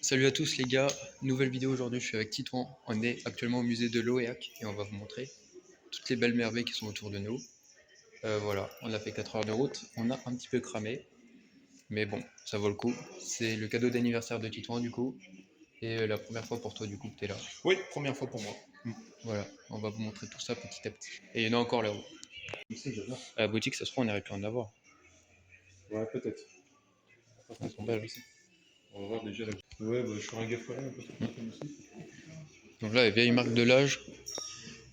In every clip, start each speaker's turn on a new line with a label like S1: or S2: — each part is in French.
S1: Salut à tous les gars, nouvelle vidéo aujourd'hui, je suis avec Titouan, on est actuellement au musée de l'Oéac et on va vous montrer toutes les belles merveilles qui sont autour de nous. Voilà, on a fait 4 heures de route, on a un petit peu cramé, mais bon, ça vaut le coup. C'est le cadeau d'anniversaire de Titouan du coup, et la première fois pour toi du coup que tu es là.
S2: Oui, première fois pour moi.
S1: Voilà, on va vous montrer tout ça petit à petit. Et il y en a encore là-haut.
S2: J'adore.
S1: À la boutique, ça se trouve, on aurait pu en avoir.
S2: Ouais, peut-être.
S1: Elles sont belles.
S2: On va voir déjà là. Ouais, bah, je ferai un gaffe là, un peu comme aussi.
S1: Donc là, les vieilles marques de l'âge.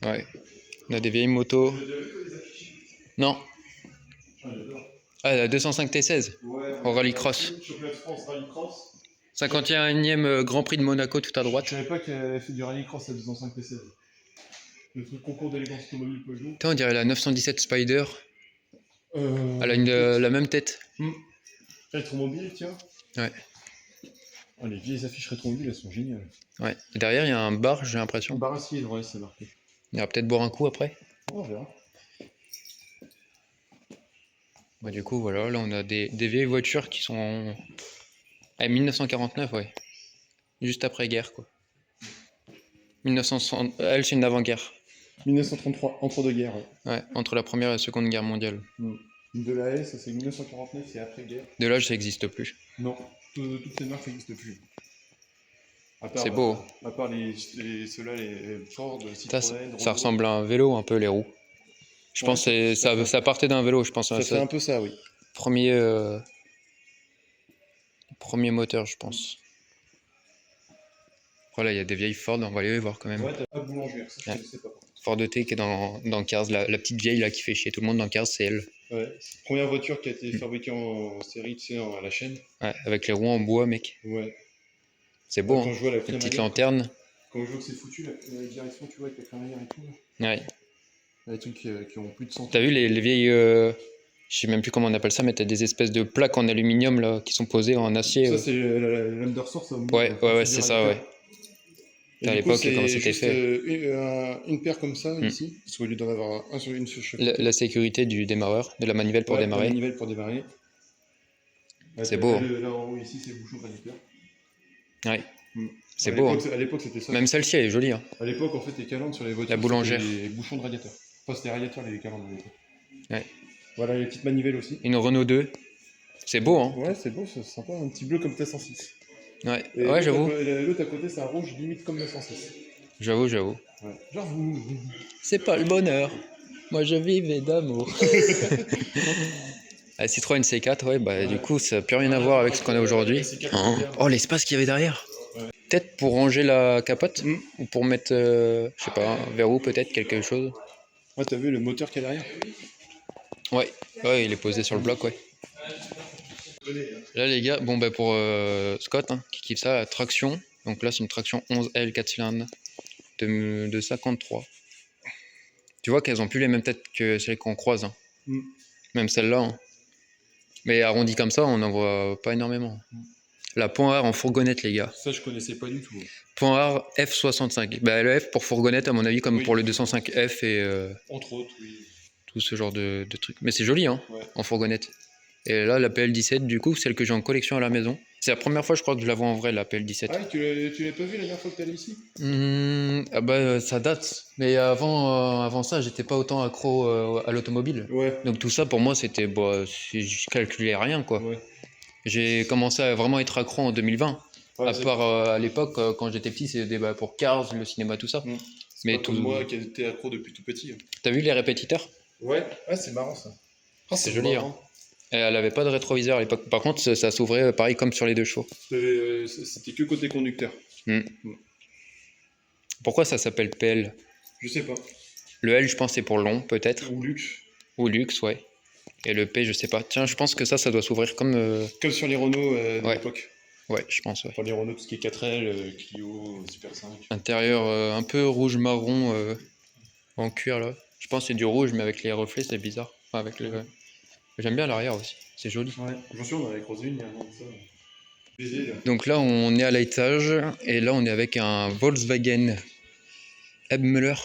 S1: Ouais, on a des vieilles motos. Non. Ah, la 205 T16
S2: Ouais,
S1: au rallycross.
S2: Championnat de France Rallycross.
S1: 51e Grand Prix de Monaco tout à droite.
S2: Je savais pas qu'elle avait fait du rallycross à 205 P16. Le truc concours d'élégance automobile Peugeot.
S1: Putain, on dirait la 917 Spider. Elle a la même tête.
S2: Rétromobile, tiens.
S1: Ouais.
S2: Oh, les vieilles affiches rétromobiles, elles sont géniales.
S1: Ouais. Et derrière, il y a un bar, j'ai l'impression.
S2: Bar à cidre, ouais, c'est marqué.
S1: On ira peut-être boire un coup après.
S2: On verra.
S1: Bah, du coup, voilà, là on a des vieilles voitures qui sont à 1949, ouais. Juste après-guerre, quoi. 1960. Elle, c'est une avant-guerre.
S2: 1933, entre-deux-guerres. Ouais.
S1: Ouais, entre la première et la seconde guerre mondiale.
S2: De la S, c'est 1949, c'est après-guerre.
S1: De l'âge, ça n'existe plus.
S2: Non, toutes ces marques n'existent plus.
S1: C'est beau.
S2: À part ceux-là, les Ford, Citroën,
S1: Ça ressemble à un vélo, un peu, les roues. Je pense que ça partait d'un vélo, je pense.
S2: Ça fait un peu ça, oui.
S1: Premier moteur, je pense. Voilà, il y a des vieilles Ford, on va aller les voir quand même.
S2: Ouais, t'as pas de boulangère, ça je sais pas.
S1: Ford T qui est dans Cars, la petite vieille là qui fait chier tout le monde dans Cars, c'est elle.
S2: Ouais, c'est la première voiture qui a été fabriquée en série, tu sais, à la chaîne.
S1: Ouais, avec les roues en bois, mec.
S2: Ouais.
S1: C'est beau,
S2: quand
S1: hein.
S2: je vois la
S1: Les petites
S2: crémaillère,
S1: lanternes.
S2: Quand je vois que c'est foutu, la direction, tu vois, avec la crémaillère et tout.
S1: Ouais.
S2: Les trucs qui ont plus de 100 ans.
S1: T'as vu les vieilles. Je sais même plus comment on appelle ça, mais t'as des espèces de plaques en aluminium là qui sont posées en acier.
S2: Ça, c'est la lame de ressort, ça.
S1: Ouais, c'est ça, ouais. À l'époque, comment c'était fait.
S2: Une paire comme ça, ici, parce qu'au lieu d'en avoir un sur une sur chaque.
S1: La sécurité du démarreur, de la manivelle pour démarrer.
S2: La manivelle pour démarrer.
S1: C'est beau.
S2: Là en haut, ici, c'est le bouchon radiateur.
S1: Ouais. C'est beau. Hein.
S2: À l'époque, c'était ça.
S1: Même celle-ci, elle est jolie. Hein.
S2: À l'époque, en fait, les calandres sur les voitures,
S1: la boulangère.
S2: les bouchons de radiateur. Enfin, c'était radiateur, les calandres.
S1: Ouais.
S2: Voilà, les petites manivelles aussi.
S1: Une Renault 2. C'est beau, hein.
S2: Ouais, c'est beau, c'est sympa. Un petit bleu comme T106.
S1: Ouais, ouais, j'avoue.
S2: L'autre à côté, c'est un rouge limite comme le 106.
S1: J'avoue.
S2: Ouais. J'avoue.
S1: C'est pas le bonheur. Moi, je vivais d'amour. La Citroën C4, ouais, bah du coup, ça n'a plus rien à voir avec ce qu'on a aujourd'hui. Oh, l'espace qu'il y avait derrière.
S2: Ouais.
S1: Peut-être pour ranger la capote ou pour mettre, je sais pas, un verrou peut-être, quelque chose.
S2: Ouais, t'as vu le moteur qu'il y a derrière?
S1: Ouais, il est posé sur le bloc, ouais. Là, les gars, bon, bah pour Scott, hein, qui kiffe ça, la traction. Donc là, c'est une traction 11L 4 cylindres de 53. Tu vois qu'elles ont plus les mêmes têtes que celles qu'on croise. Hein. Même celle-là. Hein. Mais arrondi comme ça, on n'en voit pas énormément. La Point R en fourgonnette, les gars.
S2: Ça, je connaissais pas du tout.
S1: Point R F65. Bah, le F pour fourgonnette, à mon avis, comme pour le 205F et
S2: entre autres, oui.
S1: Tout ce genre de trucs. Mais c'est joli, hein, en fourgonnette. Et là, la PL17, du coup, celle que j'ai en collection à la maison. C'est la première fois, je crois, que je la vois en vrai, la PL17.
S2: Ah, tu l'as pas vu la dernière fois que t'es allé ici?
S1: Ah bah, ça date. Mais avant ça, j'étais pas autant accro à l'automobile.
S2: Ouais.
S1: Donc tout ça, pour moi, c'était... Bah, je calculais rien, quoi. Ouais. J'ai commencé à vraiment être accro en 2020. Ouais, à part à l'époque, quand j'étais petit, c'était pour Cars, le cinéma, tout ça.
S2: Mais pas tout... comme moi qui était accro depuis tout petit.
S1: T'as vu les répétiteurs?
S2: Ouais, c'est marrant ça.
S1: Oh, c'est joli, hein. Et elle avait pas de rétroviseur à l'époque. Par contre, ça s'ouvrait pareil comme sur les 2 chevaux.
S2: C'était que côté conducteur.
S1: Pourquoi ça s'appelle PL?
S2: Je sais pas.
S1: Le L, je pense, c'est pour long, peut-être.
S2: Ou luxe.
S1: Ou luxe, ouais. Et le P, je sais pas. Tiens, je pense que ça doit s'ouvrir comme...
S2: Comme sur les Renault de l'époque.
S1: Ouais, je pense, ouais.
S2: Enfin, les Renault, tout ce qui est 4L, Clio, Super 5.
S1: Intérieur un peu rouge-marron en cuir, là. Je pense que c'est du rouge, mais avec les reflets, c'est bizarre. Enfin, avec les... J'aime bien l'arrière aussi, c'est joli.
S2: Ouais, je me souviens, on avait croisé une avant ça.
S1: Donc là, on est à l'étage, et là, on est avec un Volkswagen Ebmüller.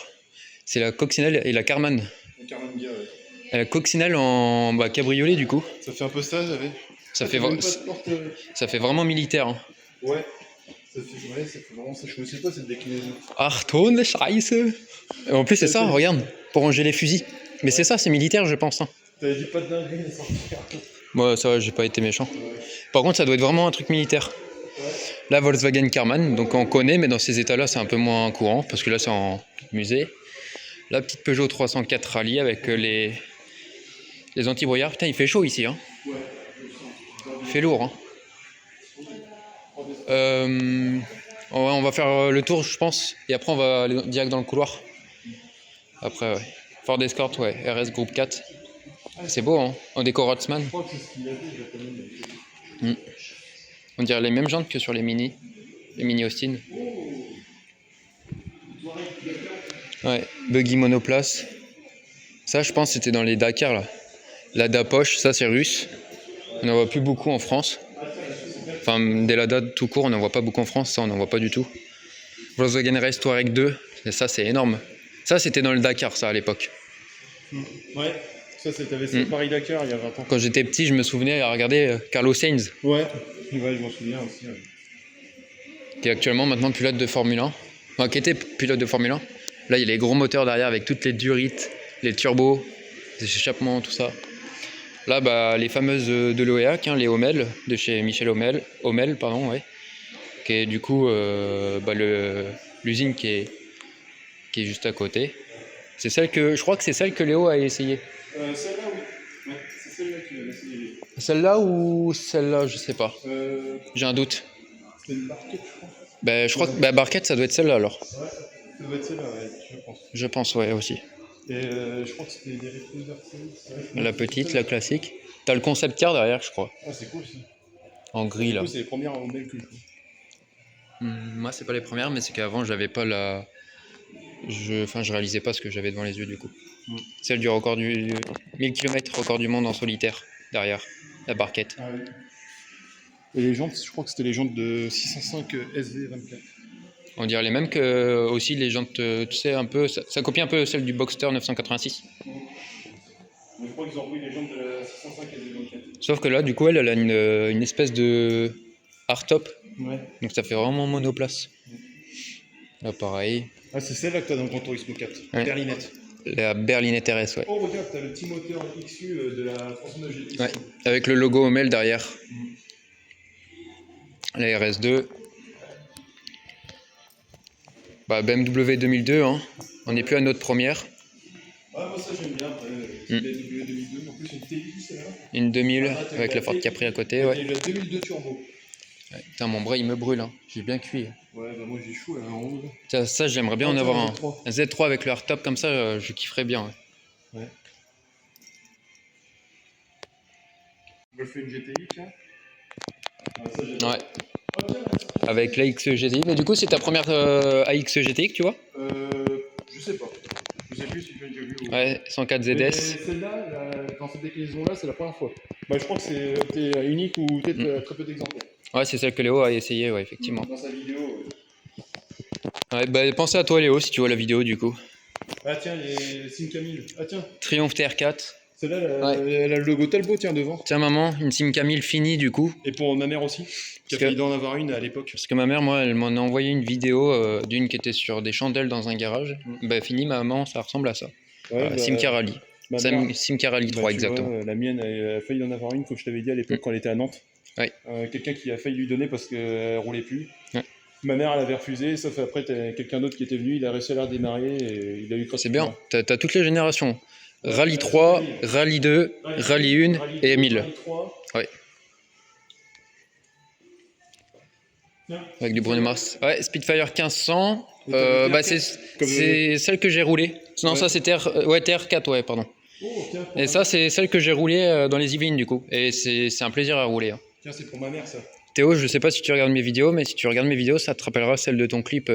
S1: C'est la coccinelle et la Karmann.
S2: La Karmann Ghia, ouais.
S1: Et la coccinelle en cabriolet, du coup.
S2: Ça fait un peu ça, j'avais.
S1: Ça fait vraiment militaire. Hein.
S2: Ouais. Ouais, ça fait vraiment ça. Je connaissais pas cette déclinaison.
S1: Achtung, Scheiße. Et en plus, c'est ça, regarde, pour ranger les fusils. Mais c'est ça, c'est militaire, je pense. Hein.
S2: T'avais dit pas de dinguerie, les sorties.
S1: Moi, ça va, j'ai pas été méchant.
S2: Ouais.
S1: Par contre, ça doit être vraiment un truc militaire. La Volkswagen Karmann, donc on connaît, mais dans ces états-là, c'est un peu moins courant, parce que là, c'est en musée. La petite Peugeot 304 Rallye avec les anti-brouillards. Putain, il fait chaud ici. Hein. Il fait lourd. Hein. On va faire le tour, je pense, et après, on va aller direct dans le couloir. Après, ouais. Ford Escort, ouais, RS Groupe 4. C'est beau, hein, en décor Rotzmann.
S2: Je crois que c'est ce qu'il a dit,
S1: On dirait les mêmes jantes que sur les Mini Austin. Ouais, buggy monoplace. Ça, je pense, c'était dans les Dakar, là. La Dapoche, ça, c'est russe. On n'en voit plus beaucoup en France. Enfin, des Lada tout court, on n'en voit pas beaucoup en France, ça, on n'en voit pas du tout. Volkswagen Race Touareg 2, et ça, c'est énorme. Ça, c'était dans le Dakar, ça, à l'époque.
S2: Ouais, ça, t'avais fait Paris-Dakar il y a 20 ans.
S1: Quand j'étais petit, je me souvenais à regarder Carlos Sainz,
S2: Ouais, je m'en souviens aussi. Ouais.
S1: qui est actuellement maintenant pilote de Formule 1. Enfin, qui était pilote de Formule 1. Là, il y a les gros moteurs derrière avec toutes les durites, les turbos, les échappements, tout ça. Là, bah, les fameuses de l'OEAC, hein, les Hommel, de chez Michel Hommel, ouais, qui est du coup l'usine qui est juste à côté. C'est celle que, je crois que c'est celle que Léo a essayé.
S2: Celle-là, oui. Ouais, c'est celle-là qu'il a essayé.
S1: Celle-là ou celle-là, je sais pas. J'ai un doute.
S2: C'était une barquette, je crois.
S1: Ben, je crois que Barquette, ça doit être celle-là alors.
S2: Ouais, ça doit être celle-là, ouais, je pense.
S1: Je pense, ouais, aussi.
S2: Et je crois que c'était des réfuseurs.
S1: La petite, la classique. T'as le concept car derrière, je crois.
S2: Ah, c'est cool ça.
S1: En gris, là.
S2: C'est les premières en mail que je joue.
S1: Moi, c'est pas les premières, mais c'est qu'avant, j'avais pas la. Je réalisais pas ce que j'avais devant les yeux, du coup. Celle du record du 1000 km, record du monde en solitaire, derrière, la Barquette.
S2: Ah oui. Et les jantes, je crois que c'était les jantes de 605 SV24.
S1: On dirait les mêmes que aussi les jantes, tu sais, un peu. Ça copie un peu celle du Boxster 986.
S2: Je crois qu'ils ont repris les jantes de la 605 SV24.
S1: Sauf que là, du coup, elle a une espèce de hardtop.
S2: Ouais.
S1: Donc ça fait vraiment monoplace. Là, pareil.
S2: Ah, c'est celle-là que t'as dans le Gran Turismo 4.
S1: Ouais.
S2: Berlinette.
S1: La berlinette RS, ouais.
S2: Oh, regarde, t'as le petit moteur XU de la 39 GT.
S1: Ouais, avec le logo Hommel derrière. La RS2. Bah, BMW 2002, hein. On n'est plus à notre première.
S2: Ah, moi ça j'aime bien, après, BMW 2002, en plus une TI, celle-là.
S1: Une 2000 avec la Ford Capri à côté, ouais.
S2: Et la 2002 Turbo.
S1: Ouais. Putain, mon bras il me brûle, hein. J'ai bien cuit.
S2: Ouais, bah moi j'ai chaud là en haut.
S1: Ça j'aimerais bien en avoir un.
S2: Z3.
S1: Un Z3 avec le hardtop comme ça, je kifferais bien. Ouais.
S2: Ouais. Je me fais une GTI, tiens. Ah, ça j'aime bien.
S1: Ouais.
S2: Ah, tiens,
S1: Avec l'AX GTI. Mais du coup, c'est ta première AX GTI que tu vois?
S2: je sais pas. Je sais plus si je l'ai déjà vu.
S1: Ouais, 104
S2: Mais
S1: ZS.
S2: celle-là, dans cette déclinaison-là, c'est la première fois. Bah, je crois que c'était unique ou peut-être très peu d'exemplaires.
S1: Ouais, c'est celle que Léo a essayé, ouais, effectivement.
S2: Dans sa vidéo.
S1: Ouais, bah, pensez à toi, Léo, si tu vois la vidéo, du coup.
S2: Ah, tiens, les Simca 1000. Ah, tiens.
S1: Triumph TR4.
S2: Celle-là, elle a le logo Talbot, tiens, devant.
S1: Tiens, maman, une Simca 1000 finie, du coup.
S2: Et pour ma mère aussi, qui a failli d'en avoir une à l'époque.
S1: Parce que ma mère, moi, elle m'en a envoyé une vidéo d'une qui était sur des chandelles dans un garage. Bah, fini, maman, ça ressemble à ça.
S2: Ouais,
S1: Simca Rally. Simca Rally 3, exactement.
S2: Vois, la mienne, elle a failli d'en avoir une, comme je t'avais dit à l'époque, quand elle était à Nantes.
S1: Ouais.
S2: Quelqu'un qui a failli lui donner parce qu'elle roulait plus.
S1: Ouais.
S2: Ma mère, elle avait refusé, sauf après, t'as quelqu'un d'autre qui était venu, il a réussi à la redémarrer et il a eu
S1: C'est bien, t'as toutes les générations. Rallye 3, Rallye 2, Rallye 1 et 1000.
S2: Rallye 3.
S1: Ouais.
S2: Tiens.
S1: Avec du Bruno Mars. Ouais, Spitfire 1500. Bah, c'est celle que j'ai roulée. Non, ça c'est TR4, ouais, pardon.
S2: Oh, tiens,
S1: Et ça, c'est celle que j'ai roulée dans les Yvelines, du coup. Et c'est un plaisir à rouler. Hein.
S2: Tiens, c'est pour ma mère, ça.
S1: Théo, je sais pas si tu regardes mes vidéos, mais si tu regardes mes vidéos, ça te rappellera celle de ton clip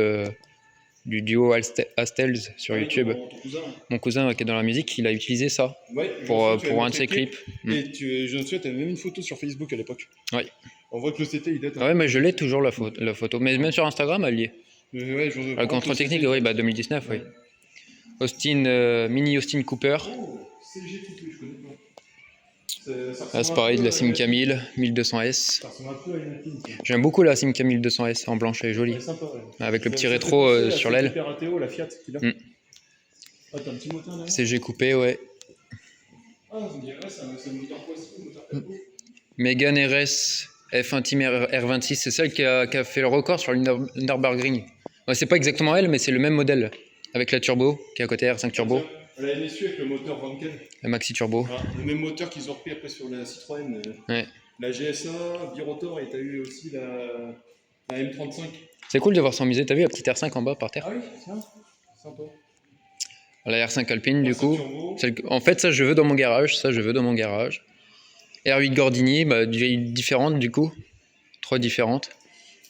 S1: du duo Astels sur YouTube.
S2: Ton cousin.
S1: Mon cousin qui est dans la musique, il a utilisé ça
S2: Ouais,
S1: pour un de ses clips.
S2: Et je me souviens, tu avais même une photo sur Facebook à l'époque.
S1: Ouais.
S2: On voit que le CT il date.
S1: Ouais, mais je l'ai toujours la photo. Mais même sur Instagram, elle y est.
S2: Ouais,
S1: Le contrôle technique, oui, bah 2019, oui. Austin, Mini Austin Cooper.
S2: Oh, CG tout je connais pas.
S1: Là, c'est pareil, de la Simca 1000, 1200S.
S2: Ça ressemble un peu à une Alpine.
S1: J'aime beaucoup la Simca 1200S en blanche, elle est jolie.
S2: Elle est sympa, ouais.
S1: Avec le petit
S2: Ça fait
S1: rétro
S2: penser à
S1: sur
S2: celle
S1: l'aile.
S2: de Perateo, la Fiat qu'il a.
S1: Mm.
S2: Ah, t'as un petit moteur derrière.
S1: CG coupé, ouais.
S2: Ah, on dirait, c'est un moteur Poisson, un moteur Capot.
S1: Mégane RS F1 Team R26, c'est celle qui a fait le record sur le Nürburgring. Ouais, c'est pas exactement elle, mais c'est le même modèle. Avec la turbo qui est à côté, R5 turbo,
S2: La MSU avec le moteur Wankel.
S1: la Maxi turbo.
S2: Ah, le même moteur qu'ils ont repris après sur la Citroën.
S1: Ouais.
S2: La GSA, Birotor, et t'as eu aussi la M35.
S1: C'est cool de voir son musée. T'as vu la petite R5 en bas par terre?
S2: Ah oui, tiens, sympa.
S1: La R5 Alpine, du
S2: R5
S1: coup.
S2: turbo.
S1: En fait, ça, je veux dans mon garage. Ça, je veux dans mon garage. R8 Gordini, bah, différentes, du coup. 3 différentes.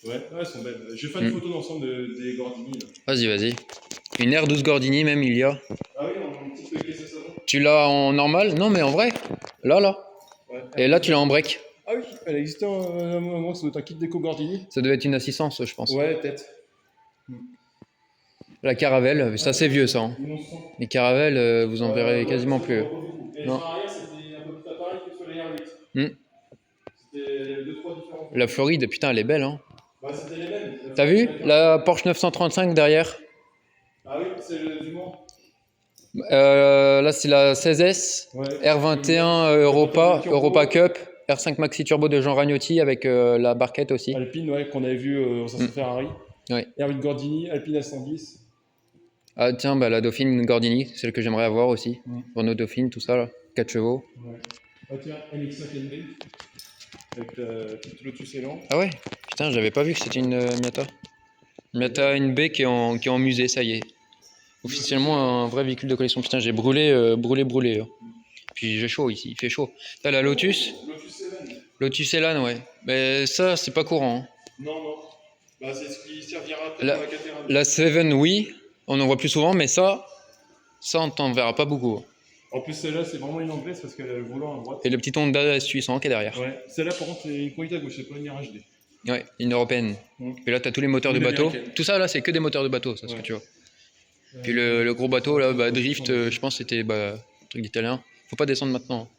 S2: Ouais, elles sont belles. Je vais faire une photo d'ensemble des Gordini. Là.
S1: Vas-y. Une R12 Gordini, même, il y a.
S2: Ah oui, en petite caisse à savon.
S1: Tu l'as en normal? Non, mais en vrai. Là.
S2: Ouais.
S1: Et là, tu l'as en break.
S2: Ah oui, elle existait un moment, ça doit être un kit déco Gordini.
S1: Ça devait être une assistance, je pense.
S2: Ouais, peut-être.
S1: La Caravelle, ça c'est vieux ça. Hein. Les Caravelles, vous en verrez quasiment plus.
S2: Et
S1: Non.
S2: sur l'arrière, c'était un peu plus appareil que sur les R8.
S1: Hmm.
S2: C'était 2-3 différents.
S1: La Floride, putain, elle est belle. Hein.
S2: Bah, c'était les mêmes.
S1: T'as vu la Porsche 935 derrière?
S2: Ah oui, c'est le du Mans.
S1: Là, c'est la 16S,
S2: Ouais.
S1: R21 Europa Cup, R5 Maxi Turbo de Jean Ragnotti avec la barquette aussi.
S2: Alpine, ouais, qu'on avait vu au Sensation Ferrari.
S1: Ouais.
S2: R8 Gordini, Alpine A110.
S1: Ah tiens, bah, la Dauphine Gordini, celle que j'aimerais avoir aussi.
S2: Mm.
S1: Renault Dauphine, tout ça, là. 4 chevaux.
S2: Ouais. Ah tiens, MX5 NB. Avec la petite Lotus Elan.
S1: Ah ouais? Putain, j'avais pas vu que c'était une Miata. Miata NB qui est en musée, ça y est. Officiellement un vrai véhicule de collection. Putain, j'ai brûlé. Hein. Puis j'ai chaud ici, il fait chaud. T'as la Lotus?
S2: Lotus Elan.
S1: Lotus Elan, ouais. Mais ça, c'est pas courant. Hein.
S2: Non. Bah, c'est ce qui servira peut-être dans la Caterham.
S1: La Seven, oui. On en voit plus souvent, mais ça on t'en verra pas beaucoup.
S2: En plus, celle-là, c'est vraiment une anglaise parce qu'elle a le volant à droite.
S1: Et le petit Honda S800 qui est derrière.
S2: Ouais. Celle-là, par contre, c'est une conduite à gauche, c'est pas une RHD.
S1: Ouais, une européenne. Et là, t'as tous les moteurs de
S2: Une
S1: bateau.
S2: américaine.
S1: Tout ça, là, c'est que des moteurs de bateau, ça, ce que tu vois. Puis le gros bateau, là, bah, Drift, je pense que c'était un truc d'italien. Faut pas descendre maintenant.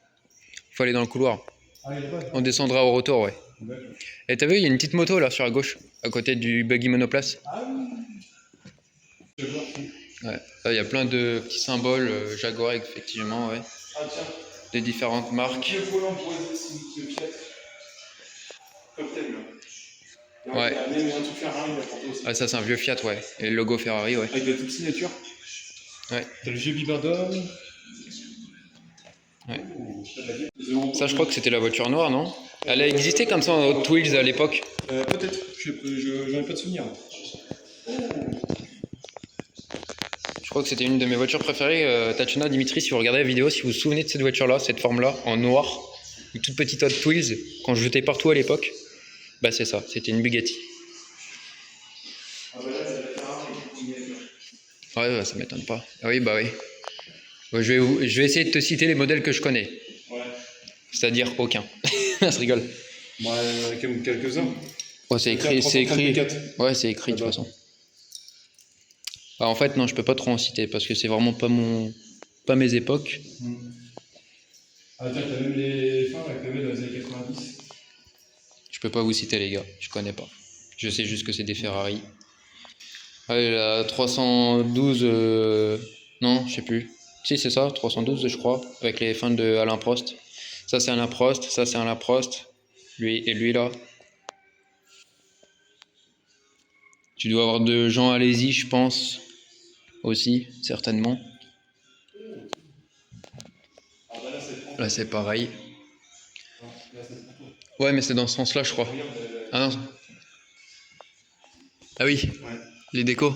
S1: Faut aller dans le couloir.
S2: Ah, il est pas.
S1: On descendra au retour, ouais.
S2: D'accord.
S1: Et t'as vu, il y a une petite moto, là, sur la gauche, à côté du buggy monoplace.
S2: Ah oui. Je vois.
S1: Ouais. Là, il y a plein de petits symboles, Jaguar, effectivement, ouais.
S2: Ah tiens.
S1: Des différentes marques.
S2: Le volant boisé, c'est le Fiat. Cocktail, là.
S1: Ouais.
S2: Il y a même un truc Ferrari, là, pour toi aussi.
S1: Ah, ça, c'est un vieux Fiat, ouais. Et le logo Ferrari, ouais.
S2: Avec la toute signature.
S1: Ouais.
S2: T'as le GB Bardon.
S1: Ouais.
S2: Oh,
S1: Ça, je crois que c'était la voiture noire, non? Elle a existé comme ça en Hot Wheels à l'époque.
S2: Peut-être, j'en ai pas de souvenir.
S1: Je crois que c'était une de mes voitures préférées. Tatiana, Dimitri, si vous regardez la vidéo, si vous vous souvenez de cette voiture-là, cette forme-là, en noir, une toute petite Hot Wheels, qu'on jetait partout à l'époque, bah c'est ça, c'était une Bugatti.
S2: Ah bah là, c'est la Ferrari.
S1: Ouais, ça m'étonne pas. Ah oui, bah oui. Ouais, je vais essayer de te citer les modèles que je connais.
S2: Ouais.
S1: C'est-à-dire aucun. Ça se rigole.
S2: Bah, quand même quelques-uns.
S1: Ouais, c'est écrit.
S2: P4.
S1: Ouais, c'est écrit de toute façon. Bah, en fait, non, je peux pas trop en citer parce que c'est vraiment pas mes époques.
S2: Ah, tiens, t'as même les fins avec le mec dans les années 90.
S1: Je peux pas vous citer, les gars, je connais pas. Je sais juste que c'est des Ferrari. Allez, la 312, non, je sais plus. Si, c'est ça, 312, je crois, avec les fins de Alain Prost. Ça, c'est Alain Prost, ça, c'est Alain Prost. Lui, là. Tu dois avoir de Jean Alési, je pense, aussi, certainement.
S2: Ah, bah là, c'est
S1: Là, c'est pareil.
S2: Là, c'est pour toi.
S1: Ouais, mais c'est dans ce sens-là, je crois. Ah non. Ah oui,
S2: Ouais.
S1: les décos.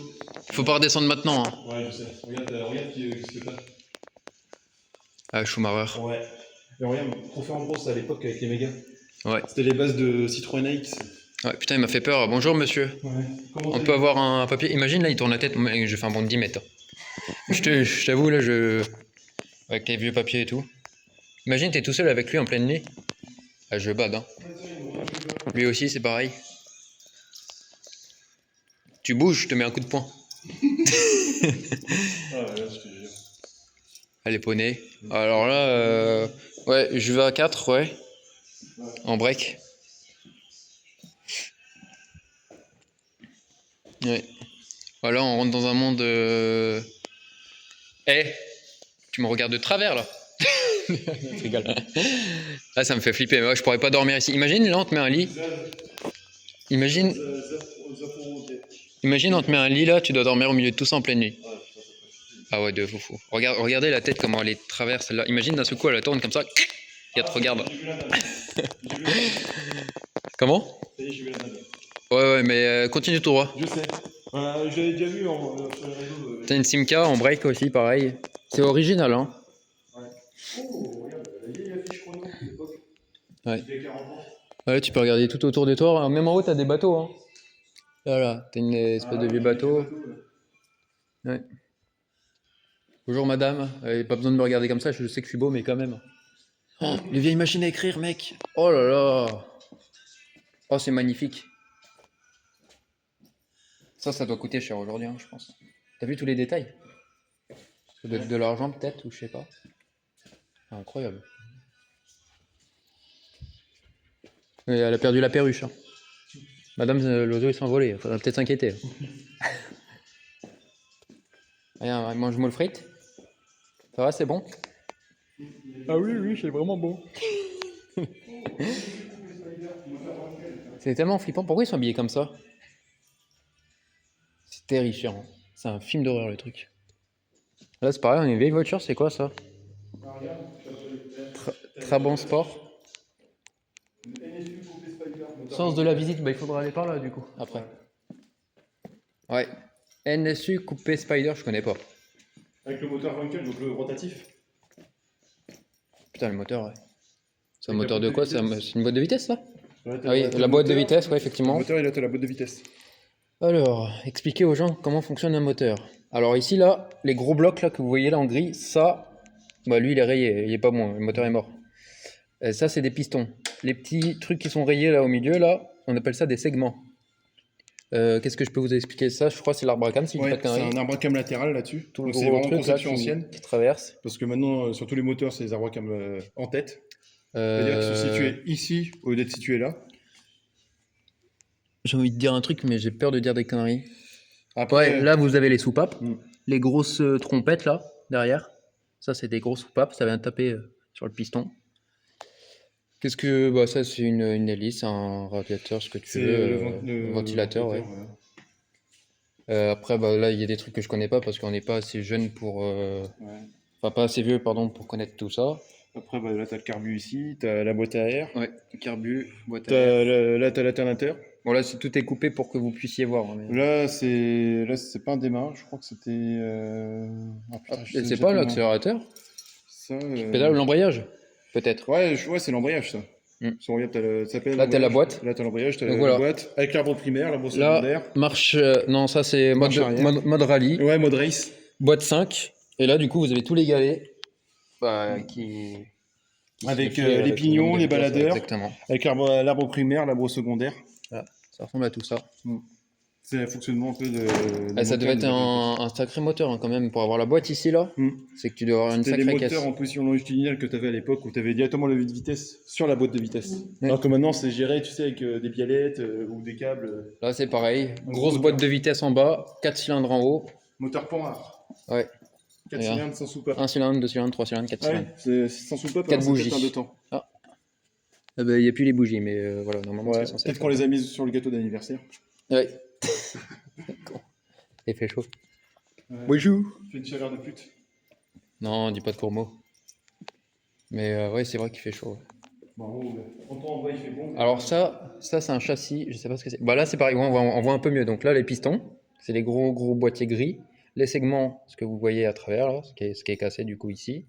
S1: Faut pas redescendre maintenant. Hein.
S2: Ouais, je sais. Regarde ce que t'as.
S1: Ah, Schumacher.
S2: Ouais. Et regarde, Trophée Ambrose à l'époque avec les mégas.
S1: Ouais.
S2: C'était les bases de Citroën AX.
S1: Ouais, putain, il m'a fait peur. Bonjour, monsieur.
S2: Ouais. Comment
S1: On peut avoir un papier. Imagine, là, il tourne la tête. Je fais un bond de 10 mètres. Je t'avoue, là, avec les vieux papiers et tout. Imagine, t'es tout seul avec lui en pleine nuit. Ah, je bade, hein. Lui aussi, c'est pareil. Tu bouges, je te mets un coup de poing.
S2: Ah, ouais, je te jure.
S1: Ah, les poneys. Alors là, Ouais, Juva 4, ouais. En break. Ouais. Voilà, on rentre dans un monde. Eh, tu me regardes de travers là. Je rigole. Ah, ça me fait flipper. Moi, je pourrais pas dormir ici. Imagine, là, on te met un lit. Imagine, imagine, on te met un lit là, tu dois dormir au milieu de tout ça en pleine nuit. Ah ouais, de fou. Regardez la tête, comment elle est traverse là. Imagine d'un seul coup, elle la tourne comme ça. Et elle te regarde. Comment?
S2: Ça y est, j'ai vu la dame.
S1: Ouais, mais continue tout droit.
S2: Je sais. Je l'avais déjà vu sur les réseaux.
S1: T'as une Simca en break aussi, pareil. C'est original, hein.
S2: Ouais. Oh, regarde, la vieille affiche chrono de l'époque.
S1: Ouais.
S2: Il y a 40 ans.
S1: Ouais, tu peux regarder tout autour de toi. Même en haut, t'as des bateaux, hein. Là, t'as une espèce de vieux bateau. Ouais. Bonjour madame, pas besoin de me regarder comme ça, je sais que je suis beau, mais quand même. Oh, les vieilles machines à écrire, mec. Oh là là. Oh, c'est magnifique. Ça doit coûter cher aujourd'hui, hein, je pense. T'as vu tous les détails? Ça doit être de l'argent peut-être, ou je sais pas. Ah, incroyable. Et elle a perdu la perruche, hein. Madame, l'oiseau il s'est envolé, faudra peut-être s'inquiéter. Regarde, mange-moi le frites. Ça va, c'est bon?
S2: Ah oui, c'est vraiment bon.
S1: C'est tellement flippant. Pourquoi ils sont habillés comme ça? C'est terrifiant. C'est un film d'horreur le truc. Là, c'est pareil, on a une vieille voiture, c'est quoi ça? Trabant Sport. Sens de la visite, bah il faudra aller par là du coup, après. Ouais. NSU coupé Spider, je connais pas.
S2: Avec le moteur Wankel, donc le rotatif.
S1: Putain, le moteur, ouais. C'est un
S2: Avec la
S1: moteur de
S2: boîte de
S1: quoi?
S2: vitesse.
S1: C'est une boîte de vitesse, là?
S2: Ouais,
S1: Ah oui,
S2: t'as
S1: la
S2: le
S1: boîte de
S2: moteur,
S1: vitesse, ouais,
S2: Le
S1: effectivement.
S2: moteur, il a la boîte de vitesse.
S1: Alors, expliquez aux gens comment fonctionne un moteur. Alors ici, là, les gros blocs là que vous voyez là en gris, ça, bah lui, il est rayé, il est pas bon, le moteur est mort. Ça, c'est des pistons. Les petits trucs qui sont rayés là au milieu, là, on appelle ça des segments. Qu'est-ce que je peux vous expliquer ça? Je crois que c'est l'arbre à cam, si je dis pas de
S2: Ouais, c'est
S1: conneries.
S2: un arbre à cam latéral là-dessus.
S1: Tout le
S2: Donc c'est
S1: gros
S2: vraiment
S1: truc là
S2: conception ancienne.
S1: qui traverse.
S2: Parce que maintenant, sur tous les moteurs, c'est les arbres à cam en tête. C'est-à-dire qu'ils sont
S1: Euh,
S2: situés ici au lieu d'être situés là.
S1: J'ai envie de dire un truc, mais j'ai peur de dire des conneries.
S2: Après,
S1: Ouais, là vous avez les soupapes,
S2: Mm.
S1: les grosses trompettes là, derrière. Ça, c'est des grosses soupapes, ça vient taper sur le piston. Qu'est-ce que. Bah, ça, c'est une hélice, un radiateur, ce que tu
S2: c'est
S1: veux.
S2: le
S1: Ventilateur, ouais.
S2: voilà.
S1: Après, bah, là, il y a des trucs que je connais pas parce qu'on n'est pas assez jeune pour.
S2: Ouais.
S1: Enfin, pas assez vieux, pardon, pour connaître tout ça.
S2: Après, bah, là, t'as le carbu ici, t'as la boîte à air,
S1: Ouais, carbu, boîte à air.
S2: là, t'as l'alternateur.
S1: Bon, là, tout est coupé pour que vous puissiez voir, hein, mais-
S2: Là, c'est pas un démarre, je crois que c'était. Ah, putain,
S1: Ah,
S2: je sais
S1: c'est
S2: déjà
S1: pas
S2: plus le nom.
S1: l'accélérateur?
S2: Ça.
S1: Pédale ou l'embrayage? Peut-être.
S2: Ouais, c'est l'embrayage, ça.
S1: Mm.
S2: Regarde, ça s'appelle
S1: Là, t'as la
S2: l'embrayage.
S1: boîte.
S2: Là, t'as l'embrayage, t'as
S1: Donc
S2: la
S1: voilà.
S2: boîte avec l'arbre primaire, l'arbre
S1: Là,
S2: secondaire.
S1: marche. Non, ça, c'est
S2: Marche arrière.
S1: mode rallye.
S2: Ouais, mode race.
S1: Boîte 5. Et là, du coup, vous avez tous les galets. Bah, qui
S2: Avec
S1: signifient,
S2: les
S1: le
S2: pignons,
S1: nombre de
S2: les
S1: vitesses,
S2: baladeurs.
S1: Exactement.
S2: Avec l'arbre primaire, l'arbre secondaire.
S1: Voilà, ça ressemble à tout ça.
S2: C'est le fonctionnement un peu de.
S1: Ah, ça devait être
S2: moteur.
S1: un sacré moteur hein, quand même pour avoir la boîte ici là.
S2: Mm.
S1: C'est que tu dois avoir une
S2: C'était les
S1: sacrée
S2: moteurs
S1: caisse.
S2: en position longitudinale que tu avais à l'époque où tu avais directement le levier de vitesse sur la boîte de vitesse.
S1: Ouais.
S2: Alors que maintenant c'est géré, tu sais, avec des biellettes ou des câbles.
S1: Là c'est pareil.
S2: Un
S1: Grosse
S2: gros
S1: boîte
S2: moteur.
S1: de vitesse en bas, 4 cylindres en haut.
S2: Moteur Panhard.
S1: Ouais.
S2: 4
S1: Regarde.
S2: cylindres sans soupape.
S1: 1 cylindre, 2 cylindres, 3 cylindres, 4
S2: Ouais,
S1: cylindres.
S2: c'est sans soupape,
S1: Quatre
S2: alors c'est
S1: bougies.
S2: peut-être un de temps.
S1: Ah. Il n'y a plus les bougies, mais voilà, normalement
S2: Ouais,
S1: c'est censé
S2: peut-être
S1: être.
S2: qu'on les a mises sur le gâteau d'anniversaire.
S1: Ouais. Il fait chaud.
S2: Ouais.
S1: Bonjour.
S2: Tu fais une chaleur de pute.
S1: Non, dis pas de courts mots. Mais ouais, c'est vrai qu'il fait chaud.
S2: Bon, en temps en bas il fait bon.
S1: Alors ça c'est un châssis, je sais pas ce que c'est. Bah là c'est pareil, on voit un peu mieux. Donc là les pistons, c'est les gros boîtiers gris. Les segments, ce que vous voyez à travers là, ce qui est cassé du coup ici.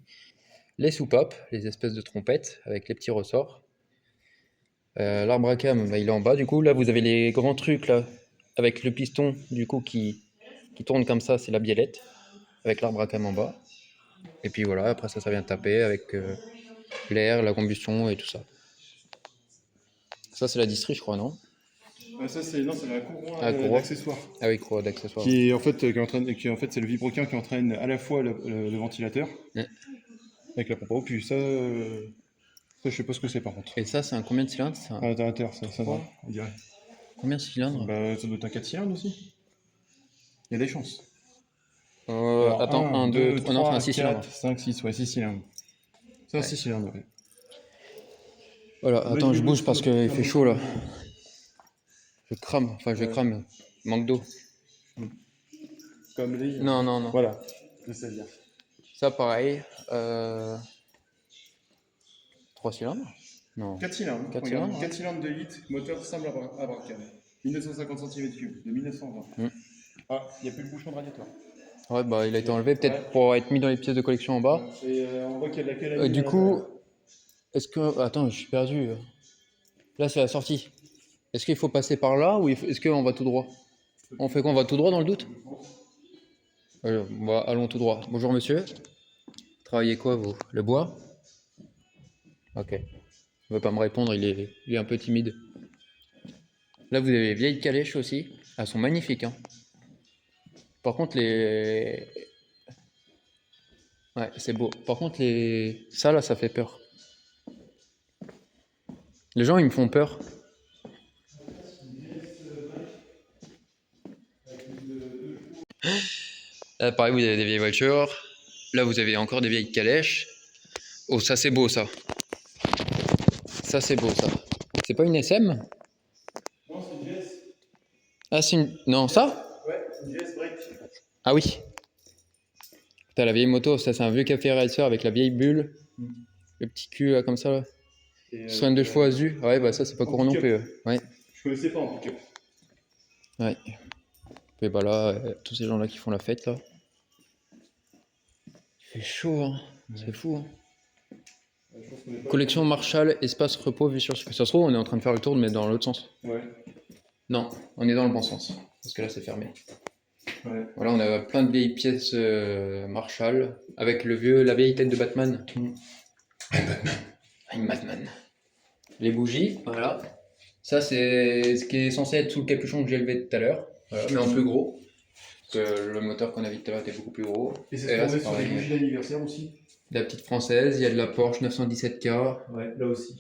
S1: Les soupapes, les espèces de trompettes avec les petits ressorts. L'arbre à cam, bah, il est en bas du coup. Là vous avez les grands trucs là, avec le piston du coup qui tourne comme ça, c'est la biellette, avec l'arbre à cam en bas. Et puis voilà, après ça vient taper avec l'air, la combustion et tout ça. Ça c'est la distrie je crois, non?
S2: Ça c'est non, c'est la courroie
S1: Ah, courroie.
S2: d'accessoires.
S1: Ah oui, courroie d'accessoires.
S2: Qui est en fait c'est le vibroquin qui entraîne à la fois le ventilateur
S1: Ouais.
S2: Avec la pompe à eau, puis ça, je sais pas ce que c'est par contre.
S1: Et ça, c'est un combien de cylindres? C'est un...
S2: À l'intérieur, ça va, on dirait.
S1: Combien de cylindres?
S2: Bah, ça doit être un 4 cylindres aussi. Il y a des chances. Alors,
S1: Attends, 1, 2, 3, non, c'est un 6 cylindres.
S2: 5, 6, ouais, 6 cylindres. C'est un 6 cylindres, ouais.
S1: Voilà, attends, je bouge parce qu'il fait chaud là. Je crame,
S2: Ouais.
S1: crame. Manque d'eau.
S2: Comme les.
S1: Non, non, non.
S2: Voilà, je sais bien.
S1: Ça, pareil. 3 cylindres? Non.
S2: 4 cylindres.
S1: 4
S2: Regarde,
S1: cylindres,
S2: 4 cylindres de 8, moteur simple à Bracane. 1950 cm3 de 1920. Ah, il n'y a plus le bouchon de radiateur.
S1: Ouais, bah il a été enlevé peut-être pour être mis dans les pièces de collection en bas.
S2: Et on voit qu'il y a de la calamine.
S1: Du coup, est-ce que... Attends, je suis perdu. Là, c'est la sortie. Est-ce qu'il faut passer par là ou est-ce qu'on va tout droit? On fait quoi? On va tout droit dans le doute? Bah, allons tout droit. Bonjour monsieur. Travaillez quoi vous? Le bois? Ok. Il ne veut pas me répondre, il est un peu timide. Là, vous avez les vieilles calèches aussi. Elles sont magnifiques. Hein. Par contre, les... Ouais, c'est beau. Par contre, les... Ça, là, ça fait peur. Les gens, ils me font peur. Là, pareil, vous avez des vieilles voitures. Là, vous avez encore des vieilles calèches. Oh, ça, c'est beau, ça. Ça, c'est beau, ça. C'est pas une SM?
S2: Non, c'est une GS.
S1: Ah, c'est une... Non, ça?
S2: Ouais, c'est une GS break.
S1: Ah oui. T'as la vieille moto, ça, c'est un vieux café racer avec la vieille bulle. Le petit cul, là, comme ça, là. 62 chevaux Azu. Ouais, bah ça, c'est pas courant non plus. Ouais.
S2: Je connaissais pas en pick-up.
S1: Ouais. Et bah là, tous ces gens-là qui font la fête, là. Il fait chaud, hein. C'est fou, hein. Collection Marshall, espace repos, vue sur... Ça se trouve, on est en train de faire le tour, mais dans l'autre sens.
S2: Ouais.
S1: Non, on est dans le bon sens. Parce que là, c'est fermé.
S2: Ouais.
S1: Voilà, on a plein de vieilles pièces Marshall, avec la vieille tête de Batman. I'm Batman. Les bougies, voilà. Ça, c'est ce qui est censé être sous le capuchon que j'ai levé tout à l'heure. Voilà, mais en plus gros. Parce que le moteur qu'on a vu tout à l'heure était beaucoup plus gros.
S2: Et c'est ce qu'on met sur les bougies d'anniversaire aussi.
S1: La petite française, il y a de la Porsche 917K.
S2: Ouais, là aussi.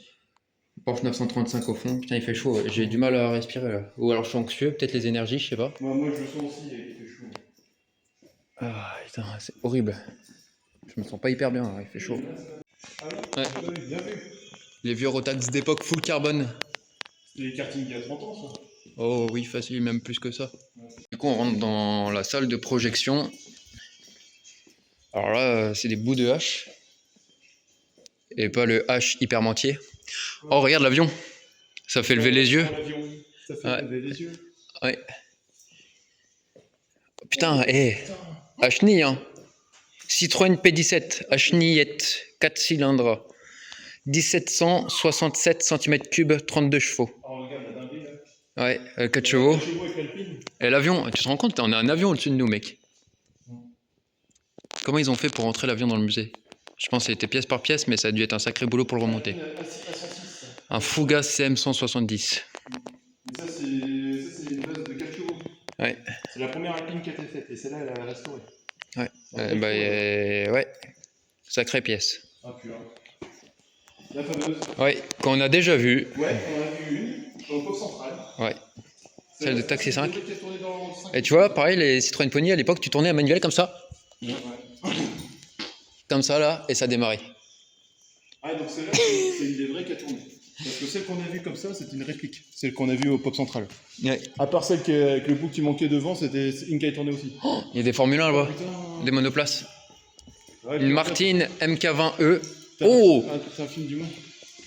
S1: Porsche 935 au fond. Putain, il fait chaud. J'ai du mal à respirer là. Ou alors je suis anxieux, peut-être les énergies, je sais pas.
S2: Moi je le sens aussi, il fait chaud.
S1: Ah putain, c'est horrible. Je me sens pas hyper bien, là. Il fait chaud.
S2: Ah oui,
S1: Ouais.
S2: Bien vu.
S1: Les vieux Rotax d'époque full carbone.
S2: C'était les kartings il y a 30 ans ça.
S1: Oh oui, facile, même plus que ça. Du coup, on rentre dans la salle de projection. Alors là, c'est des bouts de hache. Et pas le H hypermentier. Oh, regarde l'avion. Ça fait lever les yeux.
S2: Ça fait lever les yeux.
S1: Ouais. Putain, H-Ni, hein. Citroën P17, H-Niette, 4 cylindres. 1767 cm3, 32 chevaux.
S2: Oh, regarde la dinguerie là.
S1: Ouais, 4 chevaux.
S2: 4 chevaux avec l'Alpine.
S1: Et l'avion, tu te rends compte, on a un avion au-dessus de nous, mec. Comment ils ont fait pour rentrer l'avion dans le musée? Je pense que c'était pièce par pièce, mais ça a dû être un sacré boulot pour le remonter. Un Fougas CM170.
S2: Mais ça, c'est une base de 4 chevaux.
S1: Ouais.
S2: C'est la première Alpine qui a été faite, et celle-là, elle a restauré.
S1: Ouais. Ouais. Sacrée pièce.
S2: Ah, putain. La fameuse.
S1: Ouais, qu'on a déjà vu.
S2: Ouais, on a vu une, dans le port central.
S1: Ouais. Celle de Taxi 5.
S2: Qui a tourné dans le 5.
S1: Et tu vois, pareil, les Citroën Pony, à l'époque, tu tournais à manivelle comme ça.
S2: Ouais.
S1: Comme ça, là, et ça démarrait.
S2: Ah, donc celle-là, c'est une des vraies qui a tourné. Parce que celle qu'on a vue comme ça, c'était une réplique. Celle qu'on a vue au pop central.
S1: Ouais.
S2: À part celle avec le bout qui manquait devant, c'était une qui a tourné aussi.
S1: Oh, il y a des Formule 1 là-bas.
S2: Putain.
S1: Des monoplaces.
S2: Ouais,
S1: Une Martine MK20E. Oh,
S2: c'est un film du monde.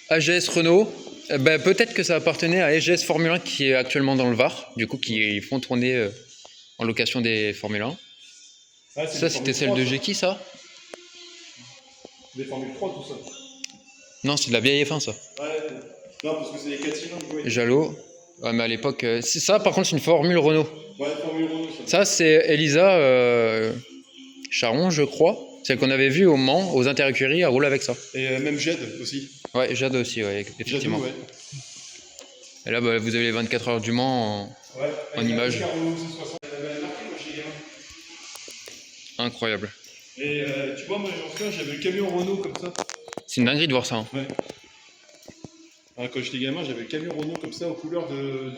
S1: AGS Renault. Ben, peut-être que ça appartenait à AGS Formule 1 qui est actuellement dans le Var. Du coup, qui font tourner en location des Formule 1.
S2: Ah,
S1: Ça, c'était celle de Jeki, ça?
S2: Des Formule 3, tout ça.
S1: Non, c'est de la vieille F1, ça.
S2: Ouais, non, parce que c'est les 4 cylindres. Ouais.
S1: Jalot. Ouais, mais à l'époque... ça, par contre, c'est une Formule Renault.
S2: Ouais, Formule Renault, ça.
S1: Ça, c'est Elisa Charon, je crois. Celle qu'on avait vue au Mans, aux Interécuries, elle roule avec ça.
S2: Et même Jed aussi.
S1: Ouais, Jade aussi, ouais, effectivement.
S2: Jadou, ouais.
S1: Et là, bah, vous avez les 24 heures du Mans en images. Incroyable.
S2: Et tu vois, moi, j'en souviens, j'avais le camion Renault comme ça.
S1: C'est une dinguerie de voir ça. Hein.
S2: Ouais. Alors, quand j'étais gamin, j'avais le camion Renault comme ça, aux couleurs de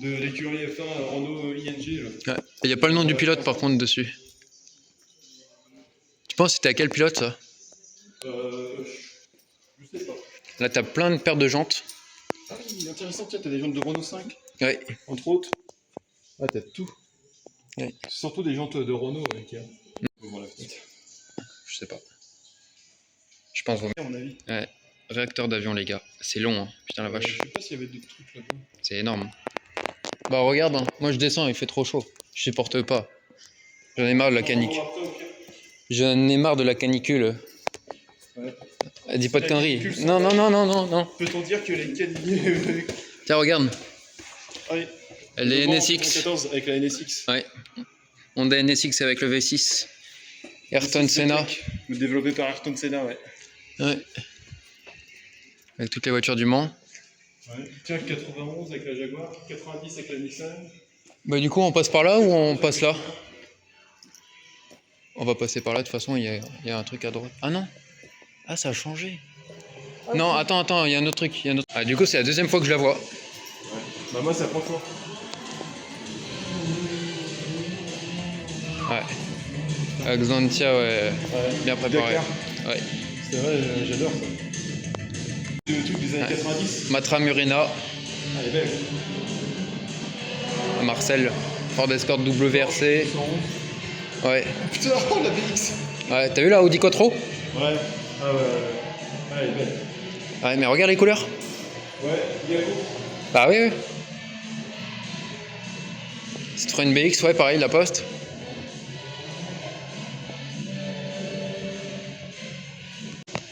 S2: l'écurie F1 Renault ING. Là.
S1: Ouais. Il n'y a pas le nom du pilote par contre dessus. Tu penses que c'était à quel pilote ça?
S2: Je sais pas.
S1: Là, t'as plein de paires de jantes.
S2: Ah oui, il est intéressant, tiens, t'as des jantes de Renault 5,
S1: Ouais.
S2: entre autres. Ah, t'as tout.
S1: Ouais.
S2: Surtout des jantes de Renault qui a. Voilà,
S1: Je sais pas. Je pense vraiment.
S2: à mon avis.
S1: Ouais. Réacteur d'avion, les gars. C'est long, hein. Putain la vache.
S2: Je sais pas s'il y avait d'autres trucs là-dedans.
S1: C'est énorme. Bah regarde, hein. Moi je descends, il fait trop chaud. Je supporte pas. J'en ai marre de la canicule. J'en ai marre de la canicule.
S2: Ouais.
S1: Dis pas de
S2: La
S1: conneries.
S2: canicule,
S1: Non, non, non, non, non, non.
S2: Peut-on dire que les canicules.
S1: Tiens, regarde.
S2: Ah oui.
S1: Les NSX.
S2: 14 avec la NSX.
S1: Ouais. Honda NSX avec le V6. Ayrton Senna.
S2: Développé par Ayrton Senna, ouais.
S1: Ouais. Avec toutes les voitures du Mans.
S2: Ouais. Tiens, 91 avec la Jaguar, 90 avec la Nissan.
S1: Bah du coup on passe par là ou on passe là? On va passer par là, de toute façon il y a un truc à droite. Ah non. Ah ça a changé. Non attends, il y a un autre truc. Ah du coup c'est la deuxième fois que je la vois.
S2: Ouais. Bah moi, c'est la première fois.
S1: Ouais. Xantia, ouais. Bien préparé.
S2: Dakar.
S1: Ouais.
S2: C'est vrai, j'adore ça. Le truc des années 90.
S1: Matra Murena,
S2: Elle est belle.
S1: Marcel, Ford Escort WRC.
S2: 111.
S1: Ouais.
S2: Putain, la BX.
S1: Ouais, t'as vu la Audi Quattro?
S2: Ouais. Ah ouais. Elle est belle.
S1: Ouais, mais regarde les couleurs.
S2: Ouais, Yago.
S1: Bah oui, oui. Citroën BX, ouais, pareil, la Poste.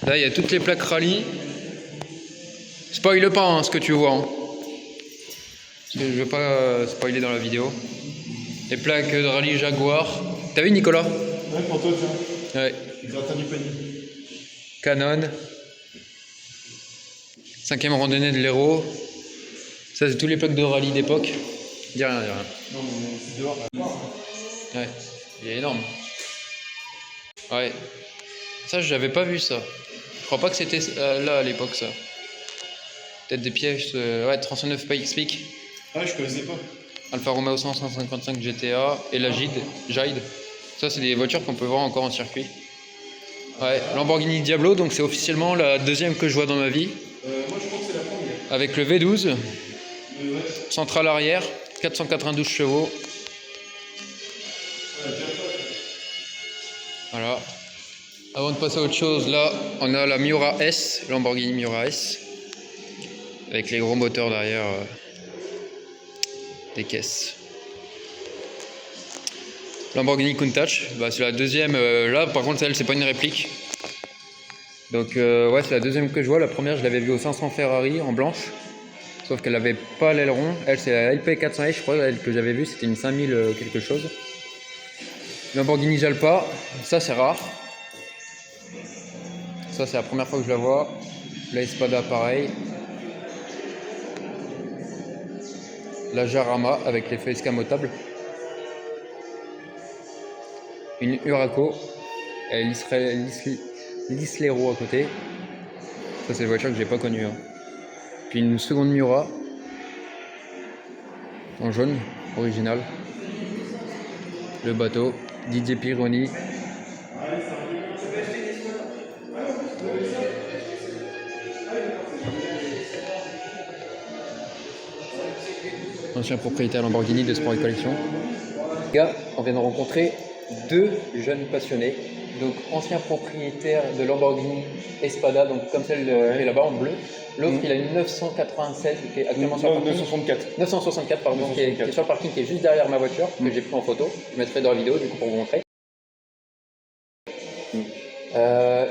S1: Là, il y a toutes les plaques rallye. Spoil pas hein, ce que tu vois. Hein. Parce que je veux pas spoiler dans la vidéo. Les plaques de rallye Jaguar. T'as vu Nicolas?
S2: Ouais, pour toi, tiens.
S1: Ouais.
S2: Gratin du panier.
S1: Canon. 5ème randonnée de l'Hérault. Ça, c'est tous les plaques de rallye d'époque. Dis rien, dis rien.
S2: Non, mais c'est dehors. Là.
S1: Ouais, il est énorme. Ouais. Ça, j'avais pas vu ça. Je crois pas que c'était là à l'époque, ça. Peut-être des pièges. Ouais, 39 Pikes Peak.
S2: Ah, je connaissais pas.
S1: Alfa Romeo 155 GTA et la Jide. Ça, c'est des voitures qu'on peut voir encore en circuit. Ouais, Lamborghini Diablo, donc c'est officiellement la deuxième que je vois dans ma vie.
S2: Moi, je crois que c'est la première.
S1: Avec le V12,
S2: Ouais.
S1: centrale arrière, 492 chevaux. Voilà. Avant de passer à autre chose, là, on a la Miura S, Lamborghini Miura S. Avec les gros moteurs derrière des caisses. Lamborghini Countach, bah, c'est la deuxième. Là, par contre, celle, c'est pas une réplique. Donc, ouais, c'est la deuxième que je vois. La première, je l'avais vue au 500 Ferrari en blanche. Sauf qu'elle avait pas l'aileron. Elle, c'est la LP400S, je crois, elle que j'avais vue. C'était une 5000 quelque chose. Lamborghini Jalpa, ça, c'est rare. Ça, c'est la première fois que je la vois. La Espada, pareil. La Jarama avec l'effet escamotable. Une Huraco. Elle l'Islero à côté. Ça, c'est la voiture que j'ai pas connue. Hein. Puis une seconde Miura. En jaune, original. Le bateau. Didier Pironi. Ancien propriétaire Lamborghini de Sport et Collection. Les gars, on vient de rencontrer deux jeunes passionnés. Donc, ancien propriétaire de Lamborghini Espada, donc comme celle qui est là-bas en bleu. L'autre, il a une 996 qui est actuellement sur le parking.
S2: 964.
S1: 964, pardon, qui est sur le parking, qui est juste derrière ma voiture, que j'ai pris en photo. Je mettrai dans la vidéo, du coup, pour vous montrer.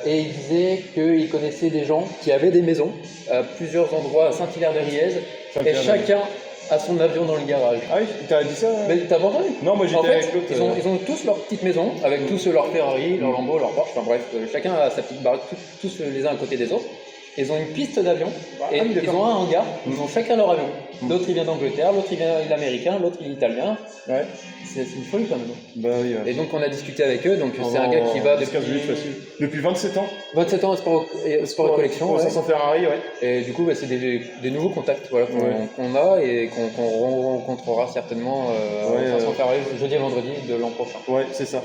S1: Et il disait qu'il connaissait des gens qui avaient des maisons à plusieurs endroits à Saint-Hilaire-de-Riez, et chacun a son avion dans le garage.
S2: Ah oui, t'as dit ça?
S1: Mais t'as pas entendu?
S2: Non, moi j'étais
S1: En fait,
S2: avec l'autre.
S1: ils ont tous leur petite maison, avec tous leur Ferrari, leur Lambo, leur Porsche, enfin bref, chacun a sa petite baraque, tous les uns à côté des autres.
S3: Ils ont une piste d'avion et
S2: oui,
S3: ils
S2: d'accord.
S3: ont un hangar. Ils ont chacun leur avion. L'autre il vient d'Angleterre, l'autre il est américain, l'autre il est italien.
S2: Ouais.
S3: C'est une folie quand même.
S2: Bah oui.
S3: Et donc on a discuté avec eux. Donc c'est un gars qui va
S2: 15 minutes
S3: depuis
S2: facile. Depuis 27 ans.
S3: 27 ans au sport et collection.
S2: Pour
S3: Ouais.
S2: 500 Ferrari, ouais.
S3: Et du coup, bah, c'est des nouveaux contacts voilà, qu'on a et qu'on rencontrera certainement au 500 Ferrari jeudi et vendredi de l'an prochain.
S2: Ouais, c'est ça.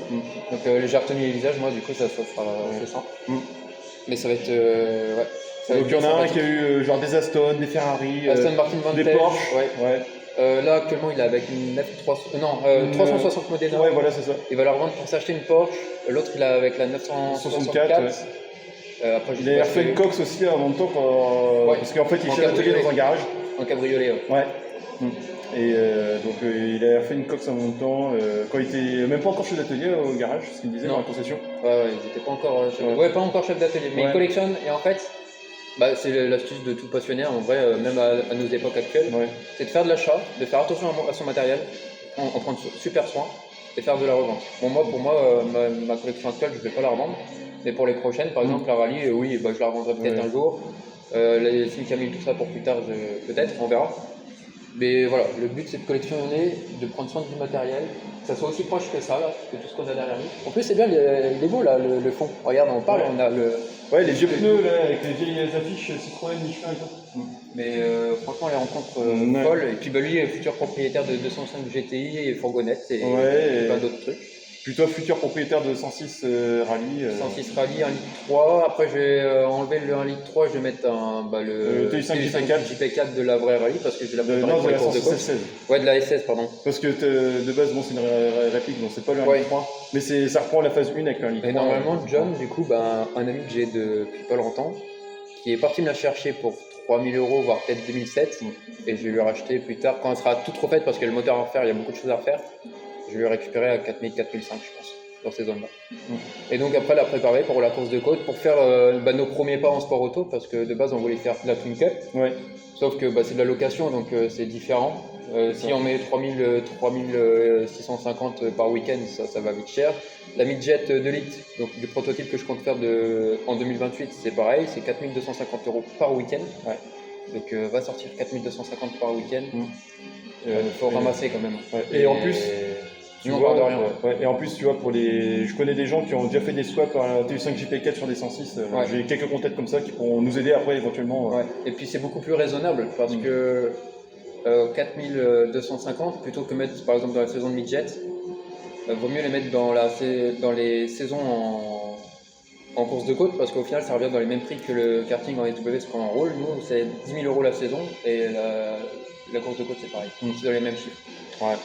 S3: Donc j'ai retenu les visages, moi du coup ça sera assez simple. Mais ça va être... ouais. Ça va
S2: Donc
S3: être
S2: il y en a un
S3: sympathique.
S2: qui a eu genre des Aston, des Ferrari,
S3: Aston Martin
S2: des
S3: Vantage,
S2: Porsche.
S3: ouais. Là actuellement il est avec une F3... 360 Modena.
S2: Ouais, voilà, c'est ça.
S3: Il va la revendre pour s'acheter une Porsche. L'autre il est avec la 964.
S2: 64, ouais.
S3: Après,
S2: Il a refait une Cox aussi en même temps parce qu'en fait il
S3: En
S2: fait l'atelier
S3: cabriolet.
S2: dans un garage.
S3: En cabriolet, ouais.
S2: Ouais. Et donc il a fait une Cox en même temps quand il était même pas encore chef d'atelier au garage, ce qu'il disait dans la concession.
S3: Ouais, il n'était pas encore pas encore chef d'atelier, mais il collectionne et en fait, bah, c'est l'astuce de tout passionné en vrai, même à nos époques actuelles, c'est de faire de l'achat, de faire attention à son matériel, en prendre super soin et faire de la revente. Bon, pour moi, ma collection actuelle, je ne vais pas la revendre, mais pour les prochaines, par exemple la rallye, oui, bah, je la revendrai peut-être un jour. Les films Camille, tout ça pour plus tard, peut-être, on verra. Mais voilà, le but c'est de collectionner, de prendre soin du matériel, que ça soit aussi proche que ça, là, que tout ce qu'on a derrière nous. En plus, c'est bien, il est beau là, le fond. Regarde, on parle, on a le.
S2: Ouais, les vieux pneus là, avec les vieilles affiches Citroën, Michelin et tout.
S3: Mais franchement, les rencontres folles. Et puis bah, lui est futur propriétaire de 205 GTI et fourgonnette et plein d'autres trucs.
S2: Plutôt futur propriétaire de 106 Rallye.
S3: 106 Rallye, 1 litre 3. Après, je vais enlever le 1 litre 3, je vais mettre le
S2: TU5
S3: JP4 de la vraie Rallye parce que je l'ai préparé pour
S2: de
S3: les
S2: la
S3: courses de
S2: 106
S3: course.
S2: 16.
S3: Ouais, de la SS, pardon.
S2: Parce que de base, bon, c'est une réplique, donc c'est pas le 1 litre 3. Mais ça reprend la phase 1 avec le 1 litre 3.
S3: Et normalement, John, du coup, un ami que j'ai depuis pas longtemps, qui est parti me la chercher pour 3000 €, voire peut-être 2007, et je vais lui racheter plus tard, quand elle sera toute refaite, parce que le moteur à refaire, il y a beaucoup de choses à refaire, je vais le récupérer à 4000, 4005, je pense, dans ces zones-là. Et donc après, la préparer pour la course de côte, pour faire nos premiers pas en sport auto, parce que de base, on voulait faire de la Twin Cup, sauf que c'est de la location, donc c'est différent. Si on met 3650 par week-end, ça va vite cher. La midjet de litre, donc du prototype que je compte faire en 2028, c'est pareil, c'est 4250 € par week-end. Donc va sortir 4250 par week-end. Il faut ramasser quand même.
S2: Et en plus,
S3: tu vois, de rien.
S2: Et en plus, tu vois, je connais des gens qui ont déjà fait des swaps à TU5 JP4 sur des 106. J'ai quelques contacts comme ça qui pourront nous aider après éventuellement.
S3: Et puis c'est beaucoup plus raisonnable parce que 4250 plutôt que mettre par exemple dans la saison de midget, vaut mieux les mettre dans les saisons en course de côte parce qu'au final ça revient dans les mêmes prix que le karting en SW ce qu'on enroule. Nous c'est 10 000 € la saison et la course de côte c'est pareil, c'est dans les mêmes chiffres.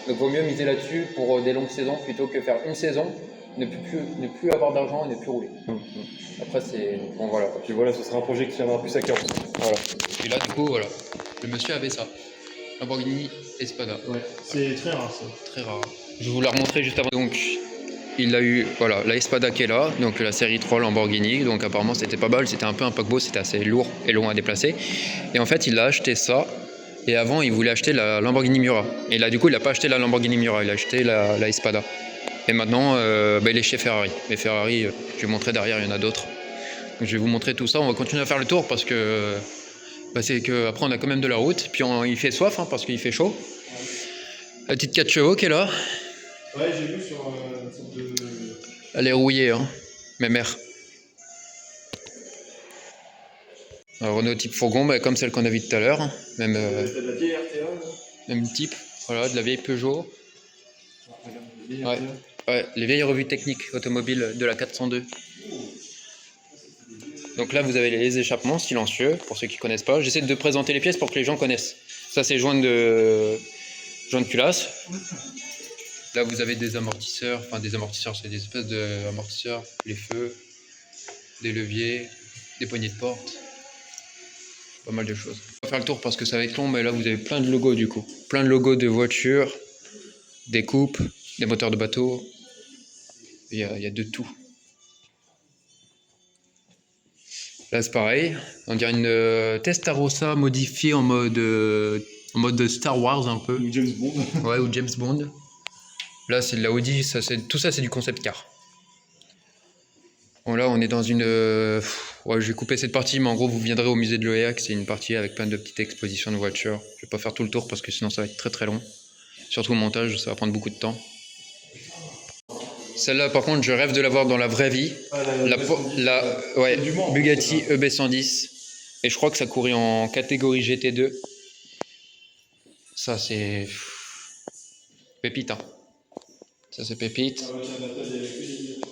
S3: Donc vaut mieux miser là-dessus pour des longues saisons plutôt que faire une saison, ne plus avoir d'argent et ne plus rouler. Après c'est... Bon voilà.
S2: Puis voilà, ce sera un projet qui tiendra plus à cœur.
S1: Voilà. Et là du coup voilà, le monsieur avait ça. Lamborghini Espada.
S2: C'est très rare ça.
S1: Très rare. Je vais vous la remontrer juste avant. Donc, il a eu voilà, la Espada qui est là, donc la série 3 Lamborghini. Donc, apparemment, c'était pas mal. C'était un peu un paquebot, c'était assez lourd et long à déplacer. Et en fait, il a acheté ça. Et avant, il voulait acheter la Lamborghini Miura. Et là, du coup, il n'a pas acheté la Lamborghini Miura, il a acheté la Espada. Et maintenant, il est chez Ferrari. Mais Ferrari, je vais vous montrer derrière, il y en a d'autres. Donc, je vais vous montrer tout ça. On va continuer à faire le tour parce que. C'est qu'après on a quand même de la route, puis il fait soif parce qu'il fait chaud. La petite 4 chevaux qui est là.
S2: Ouais, j'ai vu sur une sorte de...
S1: Elle est rouillée, ma mère. Un Renault type fourgon, comme celle qu'on a vue tout à l'heure. Même,
S2: de la vieille RTA là.
S1: Même type, voilà, de la vieille Peugeot. Les vieilles revues techniques automobiles de la 402. Donc là, vous avez les échappements silencieux, pour ceux qui ne connaissent pas. J'essaie de présenter les pièces pour que les gens connaissent. Ça, c'est joint de culasse. Là, vous avez des amortisseurs. Enfin, des amortisseurs, c'est des espèces d'amortisseurs. Les feux, des leviers, des poignées de porte. Pas mal de choses. On va faire le tour parce que ça va être long, mais là, vous avez plein de logos du coup. Plein de logos de voitures, des coupes, des moteurs de bateau. Il y a de tout. Là c'est pareil, on dirait une Testarossa modifiée en mode Star Wars un peu.
S2: Ou James Bond.
S1: Ouais, ou James Bond. Là c'est de la Audi, tout ça c'est du concept car. Bon, là, on est dans une... ouais, je vais couper cette partie, mais en gros, vous viendrez au musée de l'OEAC. C'est une partie avec plein de petites expositions de voitures. Je vais pas faire tout le tour parce que sinon, ça va être très très long. Surtout au montage, ça va prendre beaucoup de temps. Celle-là, par contre, je rêve de l'avoir dans la vraie vie. Ouais, Bugatti EB110. Et je crois que ça courait en catégorie GT2. Ça, c'est... pépite, hein. Ça, c'est pépite.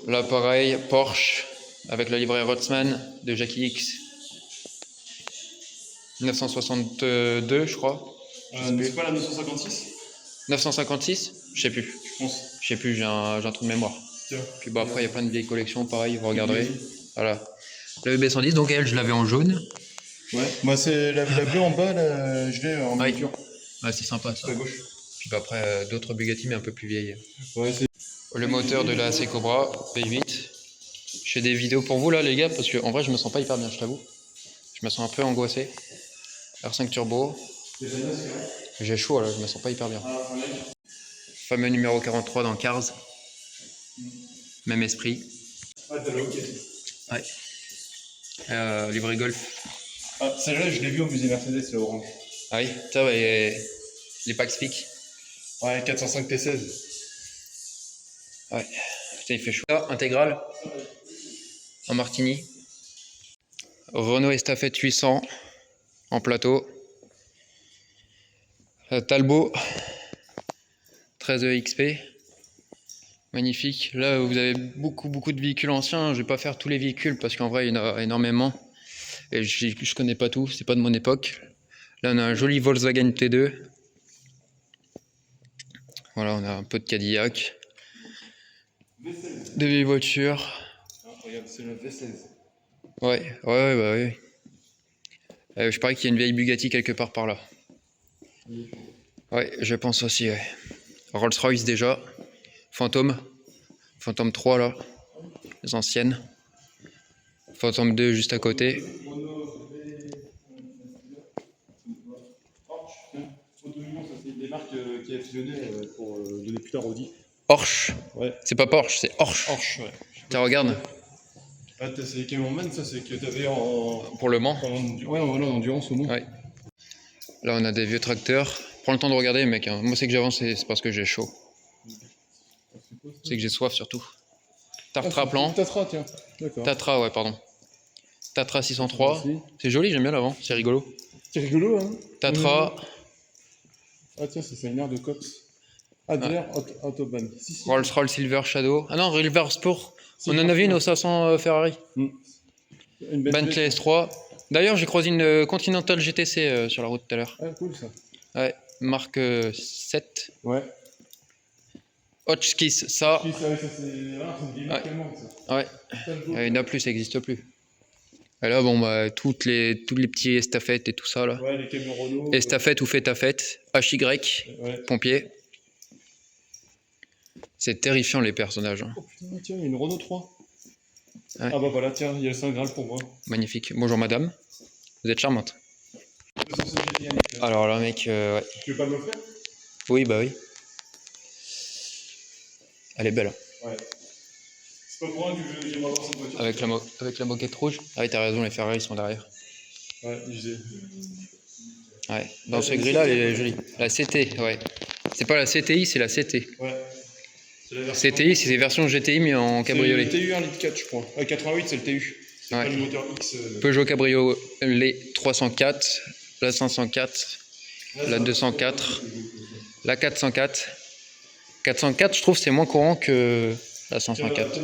S1: Là, pareil, Porsche, avec la livrée Rotzmann de Jackie X. 962, je crois.
S2: C'est pas la 956
S1: 956? Je sais plus.
S2: Je pense.
S1: Je sais plus, j'ai un trou de mémoire.
S2: Tiens.
S1: Puis bon, après, il y a plein de vieilles collections, pareil, vous regarderez. Voilà. La EB110, donc elle, je l'avais en jaune.
S2: Ouais, moi c'est la bleue en bas, là, je l'ai en miniature.
S1: Ouais, c'est sympa ça.
S2: À gauche.
S1: Puis bah, après, d'autres Bugatti, mais un peu plus vieilles.
S2: Ouais, c'est...
S1: Le moteur de la AC Cobra V8. Je fais des vidéos pour vous là, les gars, parce que en vrai, je me sens pas hyper bien, je t'avoue. Je me sens un peu angoissé. R5 Turbo. J'ai chaud là, je me sens pas hyper bien. Fameux numéro 43 dans Cars. Même esprit.
S2: Ah, t'as le OK.
S1: Ouais. Livré Golf.
S2: Ah, celle-là, je l'ai vue au musée Mercedes, c'est orange.
S1: Ah oui, ça, ouais, les packs Speak.
S2: Ouais, 405 T16.
S1: Ouais, putain, il fait chaud. Là, intégrale. En Martini. Renault Estafette 800 en plateau. Talbot 13 XP. Magnifique. Là, vous avez beaucoup de véhicules anciens. Je vais pas faire tous les véhicules parce qu'en vrai, il y en a énormément. Et je connais pas tout. C'est pas de mon époque. Là, on a un joli Volkswagen T2. Voilà, on a un peu de Cadillac. Des vieilles voitures.
S2: Ah, regarde, c'est le V16.
S1: Ouais, bah oui. Je parie qu'il y a une vieille Bugatti quelque part par là. Ouais, je pense aussi, ouais. Rolls-Royce déjà. Phantom 3 là. Les anciennes. Phantom 2 juste à côté.
S2: C'est des marques qui a fusionné pour donner plus tard Audi.
S1: Porsche.
S2: Ouais.
S1: C'est pas Porsche, c'est Porsche.
S2: Porsche, ouais.
S1: Tiens, regarde.
S2: Ah, c'est les Cayman, ça, c'est que t'avais en...
S1: Pour le Mans.
S2: Ouais, voilà, en endurance au moins.
S1: Ouais. Là, on a des vieux tracteurs. Prends le temps de regarder, mec. Hein. Moi, c'est que j'avance, c'est parce que j'ai chaud. C'est que j'ai soif, surtout. Tatra plan.
S2: Tatra, tiens. D'accord.
S1: Tatra, ouais, pardon. Tatra 603. C'est joli, j'aime bien l'avant. C'est rigolo.
S2: C'est rigolo, hein.
S1: Tatra.
S2: Ah, tiens, c'est une aire de Cox. Adler Autobahn. Si.
S1: Rolls-Royce Silver Shadow. Ah non, River Sport. On en a vu une au 500 Ferrari.
S2: Une
S1: Bentley S3. D'ailleurs, j'ai croisé une Continental GTC sur la route tout à l'heure.
S2: Ah, cool ça.
S1: Ouais, marque 7.
S2: Ouais.
S1: Hotchkiss, ça.
S2: C'est une vieille marque allemande, ça.
S1: Ouais. Il n'y en a plus, ça n'existe plus. Et là, bon, bah, tous les petits estafettes et tout ça, là.
S2: Ouais, les camions Renault.
S1: Estafette ou fête à fête. HY,
S2: ouais.
S1: Pompier. C'est terrifiant, les personnages. Hein.
S2: Oh putain, tiens, il y a une Renault 3.
S1: Ouais.
S2: Ah bah voilà, tiens, il y a le Saint Graal pour moi.
S1: Magnifique. Bonjour, madame. Vous êtes charmante. Alors là, mec, ouais.
S2: Tu veux pas me l'offrir?
S1: Oui, bah oui. Elle est belle.
S2: Ouais. C'est pas pour moi que j'aimerais avoir cette voiture.
S1: Avec la moquette rouge. Ah oui, t'as raison, les Ferrari sont derrière.
S2: Ouais, je sais.
S1: Ouais, dans ce gris-là, elle est jolie. La CT, ouais. C'est pas la CTI, c'est la CT.
S2: Ouais.
S1: CTI, c'est des versions GTI mais en cabriolet.
S2: C'est le TU 1 litre 4, je crois. 88, c'est le TU. C'est pas le moteur X.
S1: Peugeot Cabriolet 304, la 504, la 204, la 404. 404, je trouve, c'est moins courant que la 504.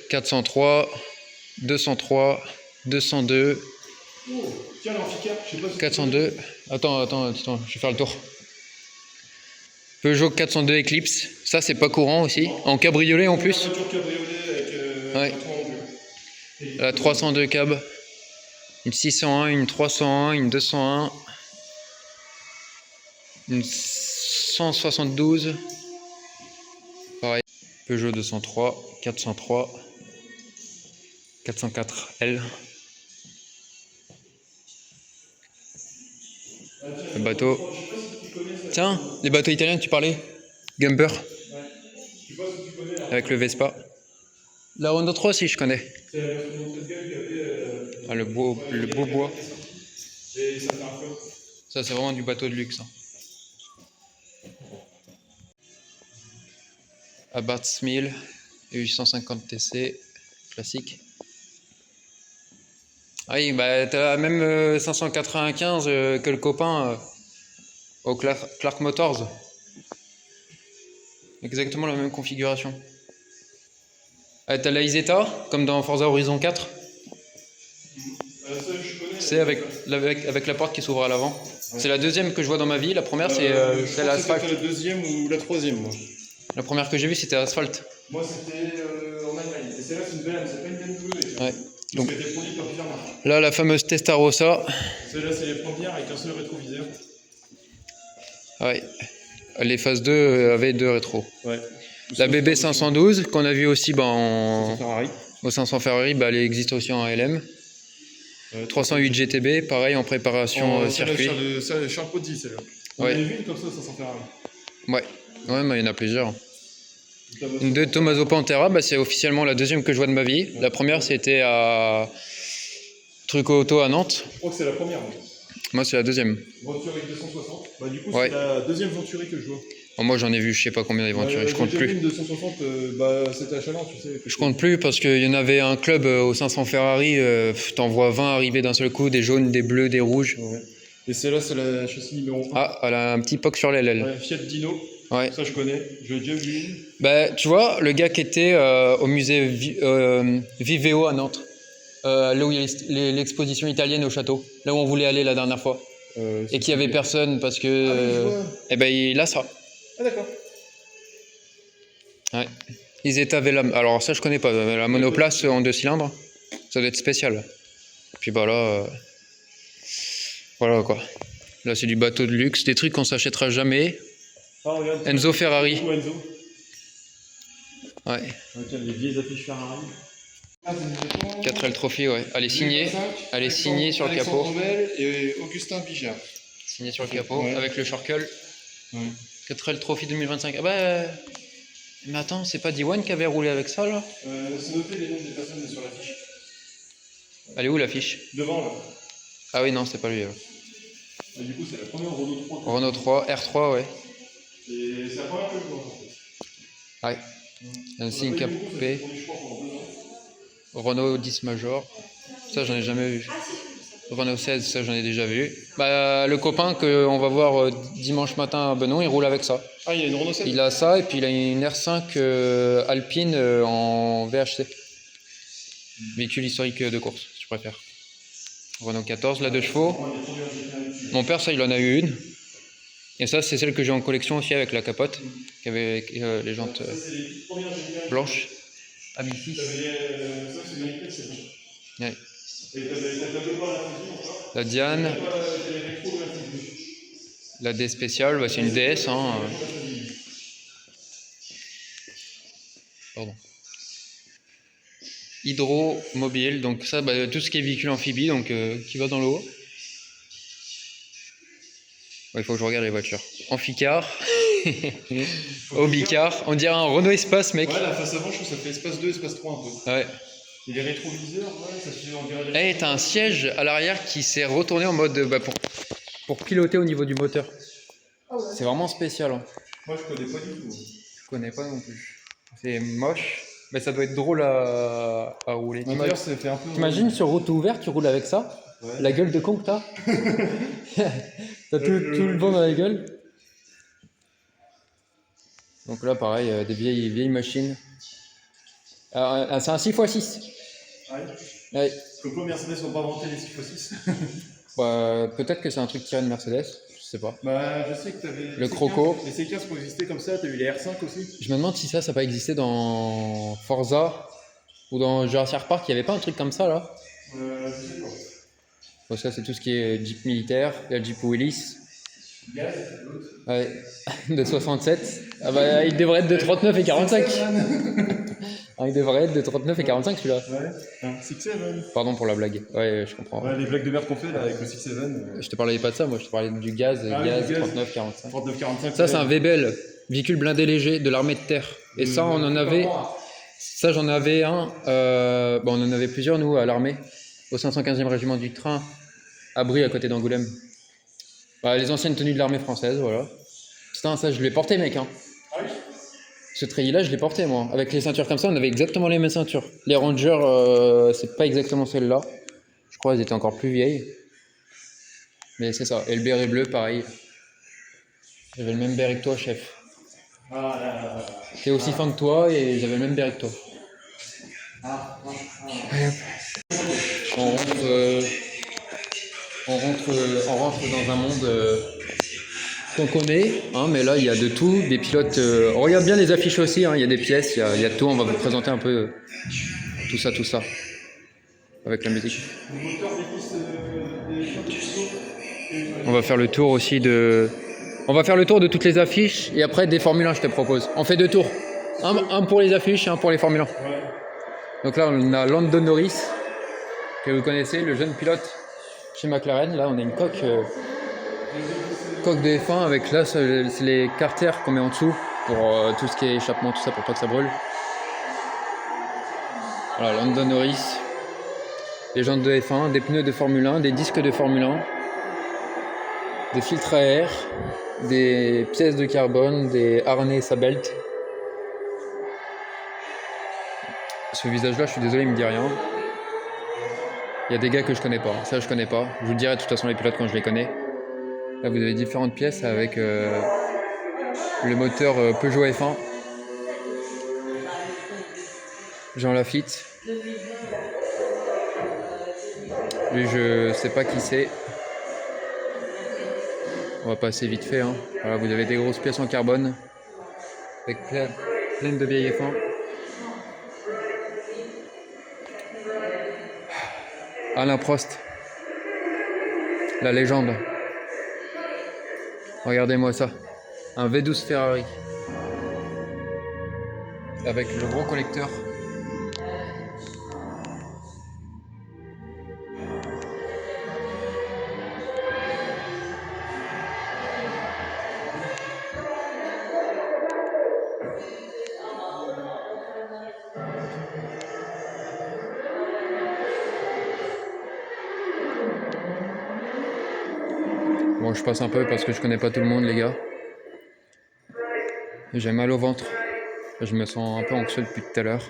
S1: 403, 203, 202.
S2: Oh, tiens, l'Amphicap, je sais pas si
S1: 402. Attends, je vais faire le tour. Peugeot 402 Eclipse, ça c'est pas courant aussi, en cabriolet en plus. Ouais. La 302 cab, une 601, une 301, une 201, une 172, pareil. Peugeot 203, 403, 404L. Le bateau. Tiens, les bateaux italiens que tu parlais. Gumper. Avec le Vespa. La Renault 3 aussi, je connais.
S2: C'est la version de gueule qui avait.
S1: Ah, le beau bois.
S2: Et ça fait un flop.
S1: Ça, c'est vraiment du bateau de luxe. Hein. Abarth 1000 et 850 TC, classique. Ah oui, bah t'as la même 595 que le copain au Clark Motors. Exactement la même configuration. Ah, t'as la Isetta, comme dans Forza Horizon 4. C'est avec la porte qui s'ouvre à l'avant. Ouais. C'est la deuxième que je vois dans ma vie. La première, c'est l'Asphalt.
S2: C'était la deuxième ou la troisième, moi.
S1: La première que j'ai vue, c'était Asphalt.
S2: Moi, c'était en Allemagne. Et celle-là, c'est une belle, c'est pas une BMW.
S1: Ouais.
S2: Donc, elle était produite par plusieurs marques.
S1: Là, la fameuse Testarossa.
S2: Celle-là, c'est les premières avec un seul rétroviseur.
S1: Ouais. Les phases 2 avaient 2 rétros.
S2: Ouais.
S1: La BB 512, qu'on a vu aussi
S2: Ferrari.
S1: Au 500 Ferrari, bah, elle existe aussi en LM. 308 GTB, pareil en préparation circuit.
S2: Charles Pozzi, celle-là. On
S1: ouais.
S2: avait vu une comme ça, 500 Ferrari.
S1: Ouais, mais il y en a plusieurs. Une de Tommaso Pantera, bah, c'est officiellement la deuxième que je vois de ma vie. Ouais. La première, c'était à Truco Auto à Nantes.
S2: Je crois que c'est la première.
S1: Moi, c'est la deuxième.
S2: Venturi 260. Bah, du coup, c'est la deuxième Venturi que je vois.
S1: Oh, moi, j'en ai vu, je sais pas combien des Venturi, je compte plus.
S2: Une 260, bah, c'était à Chalon, tu sais.
S1: Je compte plus parce qu'il y en avait un club au 500 Ferrari, t'en vois 20 arriver d'un seul coup, des jaunes, des bleus, des rouges.
S2: Ouais. Et celle-là, c'est la châssis numéro 1.
S1: Ah, elle a un petit POC sur l'aile.
S2: Ouais, Fiat Dino. Ouais. Ça, je connais. J'ai déjà vu une.
S1: Bah, tu vois, le gars qui était au musée Viveo à Nantes, là où il y a l'exposition italienne au château, là où on voulait aller la dernière fois, et qu'il n'y avait personne parce que. Eh ben, il a ça.
S2: Ah, d'accord.
S1: Ouais. Isetta Velam. Alors, ça, je connais pas. La monoplace en 2 cylindres, ça doit être spécial. Puis bah là. Voilà quoi. Là, c'est du bateau de luxe, des trucs qu'on s'achètera jamais.
S2: Ah, regarde,
S1: Enzo Ferrari.
S2: Enzo.
S1: Ouais.
S2: Tiens, les vieilles affiches Ferrari.
S1: 4L Trophy, ouais. Elle est signée. Elle est signée sur le capot.
S2: Alexandre et Augustin Bijard.
S1: Signée sur le capot, avec le Shorkel. Ouais. 4L Trophy 2025. Ah bah. Mais attends, c'est pas D1 qui avait roulé avec ça là?
S2: C'est noté les noms des personnes sur l'affiche.
S1: Elle est où l'affiche?
S2: Devant là.
S1: Ah oui, non, c'est pas lui. Là.
S2: Et du coup, c'est la première Renault 3.
S1: Renault 3, R3, ouais.
S2: Et c'est la première que je vois en fait.
S1: Ouais. Un signe capé. Renault 10 Major. Ça, j'en ai jamais vu. Renault 16, ça, j'en ai déjà vu. Bah, le copain qu'on va voir dimanche matin à Benon, il roule avec ça.
S2: Ah, il y a une Renault 16?
S1: Il a ça et puis il a une R5 Alpine en VHC. Véhicule historique de course, si tu préfères. Renault 14, la 2 chevaux. Mon père, ça, il en a eu une. Et ça, c'est celle que j'ai en collection aussi avec la capote, qui avait les jantes blanches. Ah, mais ici. Ouais. La Diane. La D spéciale, bah, c'est une DS. Hein. Pardon. Hydromobile, donc ça, bah, tout ce qui est véhicule amphibie, donc qui va dans l'eau. Il faut que je regarde les voitures. Amphicar, Obicar, on dirait un Renault Espace, mec.
S2: Ouais, la face avant, je trouve que ça fait Espace 2, Espace 3 un peu.
S1: Ouais.
S2: Et les rétroviseurs, ouais, ça fait on dirait.
S1: Eh, t'as un siège à l'arrière qui s'est retourné en mode bah, pour piloter au niveau du moteur. Ah ouais. C'est vraiment spécial. Hein.
S2: Moi, je connais pas du tout.
S1: Je connais pas non plus. C'est moche, mais ça doit être drôle à rouler.
S2: D'ailleurs, ça fait un peu.
S1: T'imagines sur route ouverte, tu roules avec ça? Ouais. La gueule de con que t'as. T'as tout le vent dans la gueule. Donc là, pareil, des vieilles machines. Alors, c'est un 6x6.
S2: Ouais.
S1: Ouais.
S2: Pourquoi Mercedes n'ont pas inventé les 6x6?
S1: Bah, peut-être que c'est un truc tiré de Mercedes, je sais pas.
S2: Bah, je sais que t'avais.
S1: Le Croco.
S2: Les C15 qui ont existé comme ça, t'as eu les R5 aussi.
S1: Je me demande si ça n'a pas existé dans Forza ou dans Jurassic Park, il n'y avait pas un truc comme ça là?
S2: Je sais pas.
S1: Bon, ça, c'est tout ce qui est Jeep militaire, il y a le Jeep Willys. Ouais, de 67. Ah bah, il devrait être de 39 et 45. Il devrait être de 39 et 45 celui-là.
S2: Ouais, un 6-7.
S1: Pardon pour la blague. Ouais, je comprends.
S2: Ouais, les blagues de merde qu'on fait là avec le 6-7.
S1: Je te parlais pas de ça, moi, je te parlais du gaz, 39-45.
S2: 39-45.
S1: Ça, c'est un Vebel, véhicule blindé léger de l'armée de terre. Et ça, on en avait. Ça, j'en avais un. On en avait plusieurs, nous, à l'armée, au 515e régiment du train, à Brie, à côté d'Angoulême. Les anciennes tenues de l'armée française, voilà. Putain, ça, je l'ai porté, mec. Hein. Ce treillis-là, je l'ai porté, moi. Avec les ceintures comme ça, on avait exactement les mêmes ceintures. Les Rangers, c'est pas exactement celles-là. Je crois qu'elles étaient encore plus vieilles. Mais c'est ça. Et le béret bleu, pareil. J'avais le même béret que toi, chef. T'es aussi fin que toi et j'avais le même béret que toi. On rentre dans un monde qu'on connaît, hein, mais là il y a de tout, des pilotes. On regarde bien les affiches aussi, hein, il y a des pièces, il y a tout. On va vous présenter un peu tout ça, avec la musique. On va faire le tour aussi de. On va faire le tour de toutes les affiches et après des Formule 1, je te propose. On fait 2 tours. Un pour les affiches et un pour les Formule 1. Donc là, on a Lando Norris, que vous connaissez, le jeune pilote chez McLaren. Là, on a une coque de F1 avec là, c'est les carters qu'on met en dessous pour tout ce qui est échappement, tout ça, pour pas que ça brûle. Voilà, Lando Norris, les jantes de F1, des pneus de Formule 1, des disques de Formule 1, des filtres à air, des pièces de carbone, des harnais Sabelt. Ce visage-là, je suis désolé, il me dit rien. Il y a des gars que je connais pas, ça je connais pas. Je vous le dirai de toute façon les pilotes quand je les connais. Là vous avez différentes pièces avec le moteur Peugeot F1. Jean Lafitte. Lui je sais pas qui c'est. On va passer vite fait. Hein. Voilà, vous avez des grosses pièces en carbone avec plein de vieilles F1. Alain Prost, la légende. Regardez-moi ça, un V12 Ferrari avec le gros collecteur. Bon, je passe un peu parce que je connais pas tout le monde, les gars. J'ai mal au ventre. Je me sens un peu anxieux depuis tout à l'heure.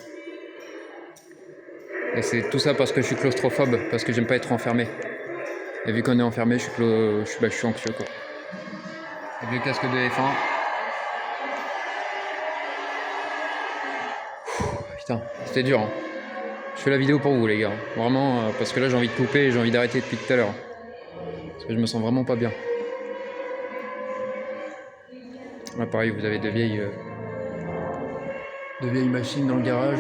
S1: Et c'est tout ça parce que je suis claustrophobe, parce que j'aime pas être enfermé. Et vu qu'on est enfermé, je suis anxieux, quoi. Le vieux casque de F1. Putain, c'était dur. Hein. Je fais la vidéo pour vous, les gars. Vraiment, parce que là, j'ai envie de couper et j'ai envie d'arrêter depuis tout à l'heure. Parce que je me sens vraiment pas bien. Là, pareil, vous avez de vieilles machines dans le garage.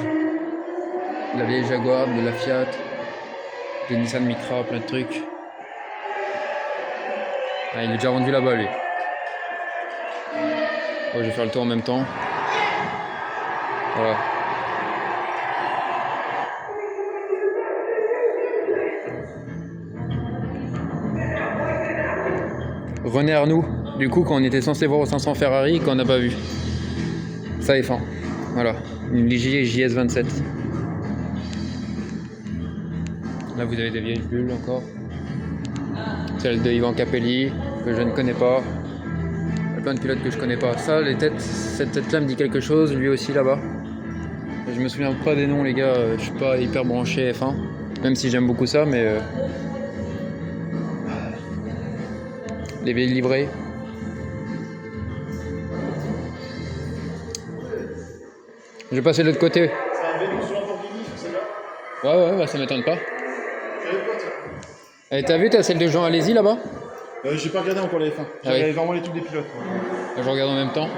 S1: De la vieille Jaguar, de la Fiat, des Nissan Micra, plein de trucs. Ah, il est déjà rendu là-bas, lui. Bon, je vais faire le tour en même temps. Voilà. René Arnoux, du coup, quand on était censé voir au 500 Ferrari, qu'on n'a pas vu. Ça est fin. Voilà, une Ligier JS27. Là, vous avez des vieilles bulles encore. Celle de Ivan Capelli, que je ne connais pas. Il y a plein de pilotes que je connais pas. Ça, les têtes, cette tête-là me dit quelque chose, lui aussi là-bas. Je me souviens pas des noms, les gars. Je suis pas hyper branché F1, même si j'aime beaucoup ça, mais les vieilles livrées. Je vais passer de l'autre côté.
S2: C'est un vélo sur Lamborghini, c'est celle-là?
S1: Ouais, bah, ça m'étonne pas. Et t'as vu, t'as celle de Jean Alési là-bas?
S2: J'ai pas regardé encore les F1. J'ai regardé vraiment les trucs des pilotes.
S1: Je regarde en même temps.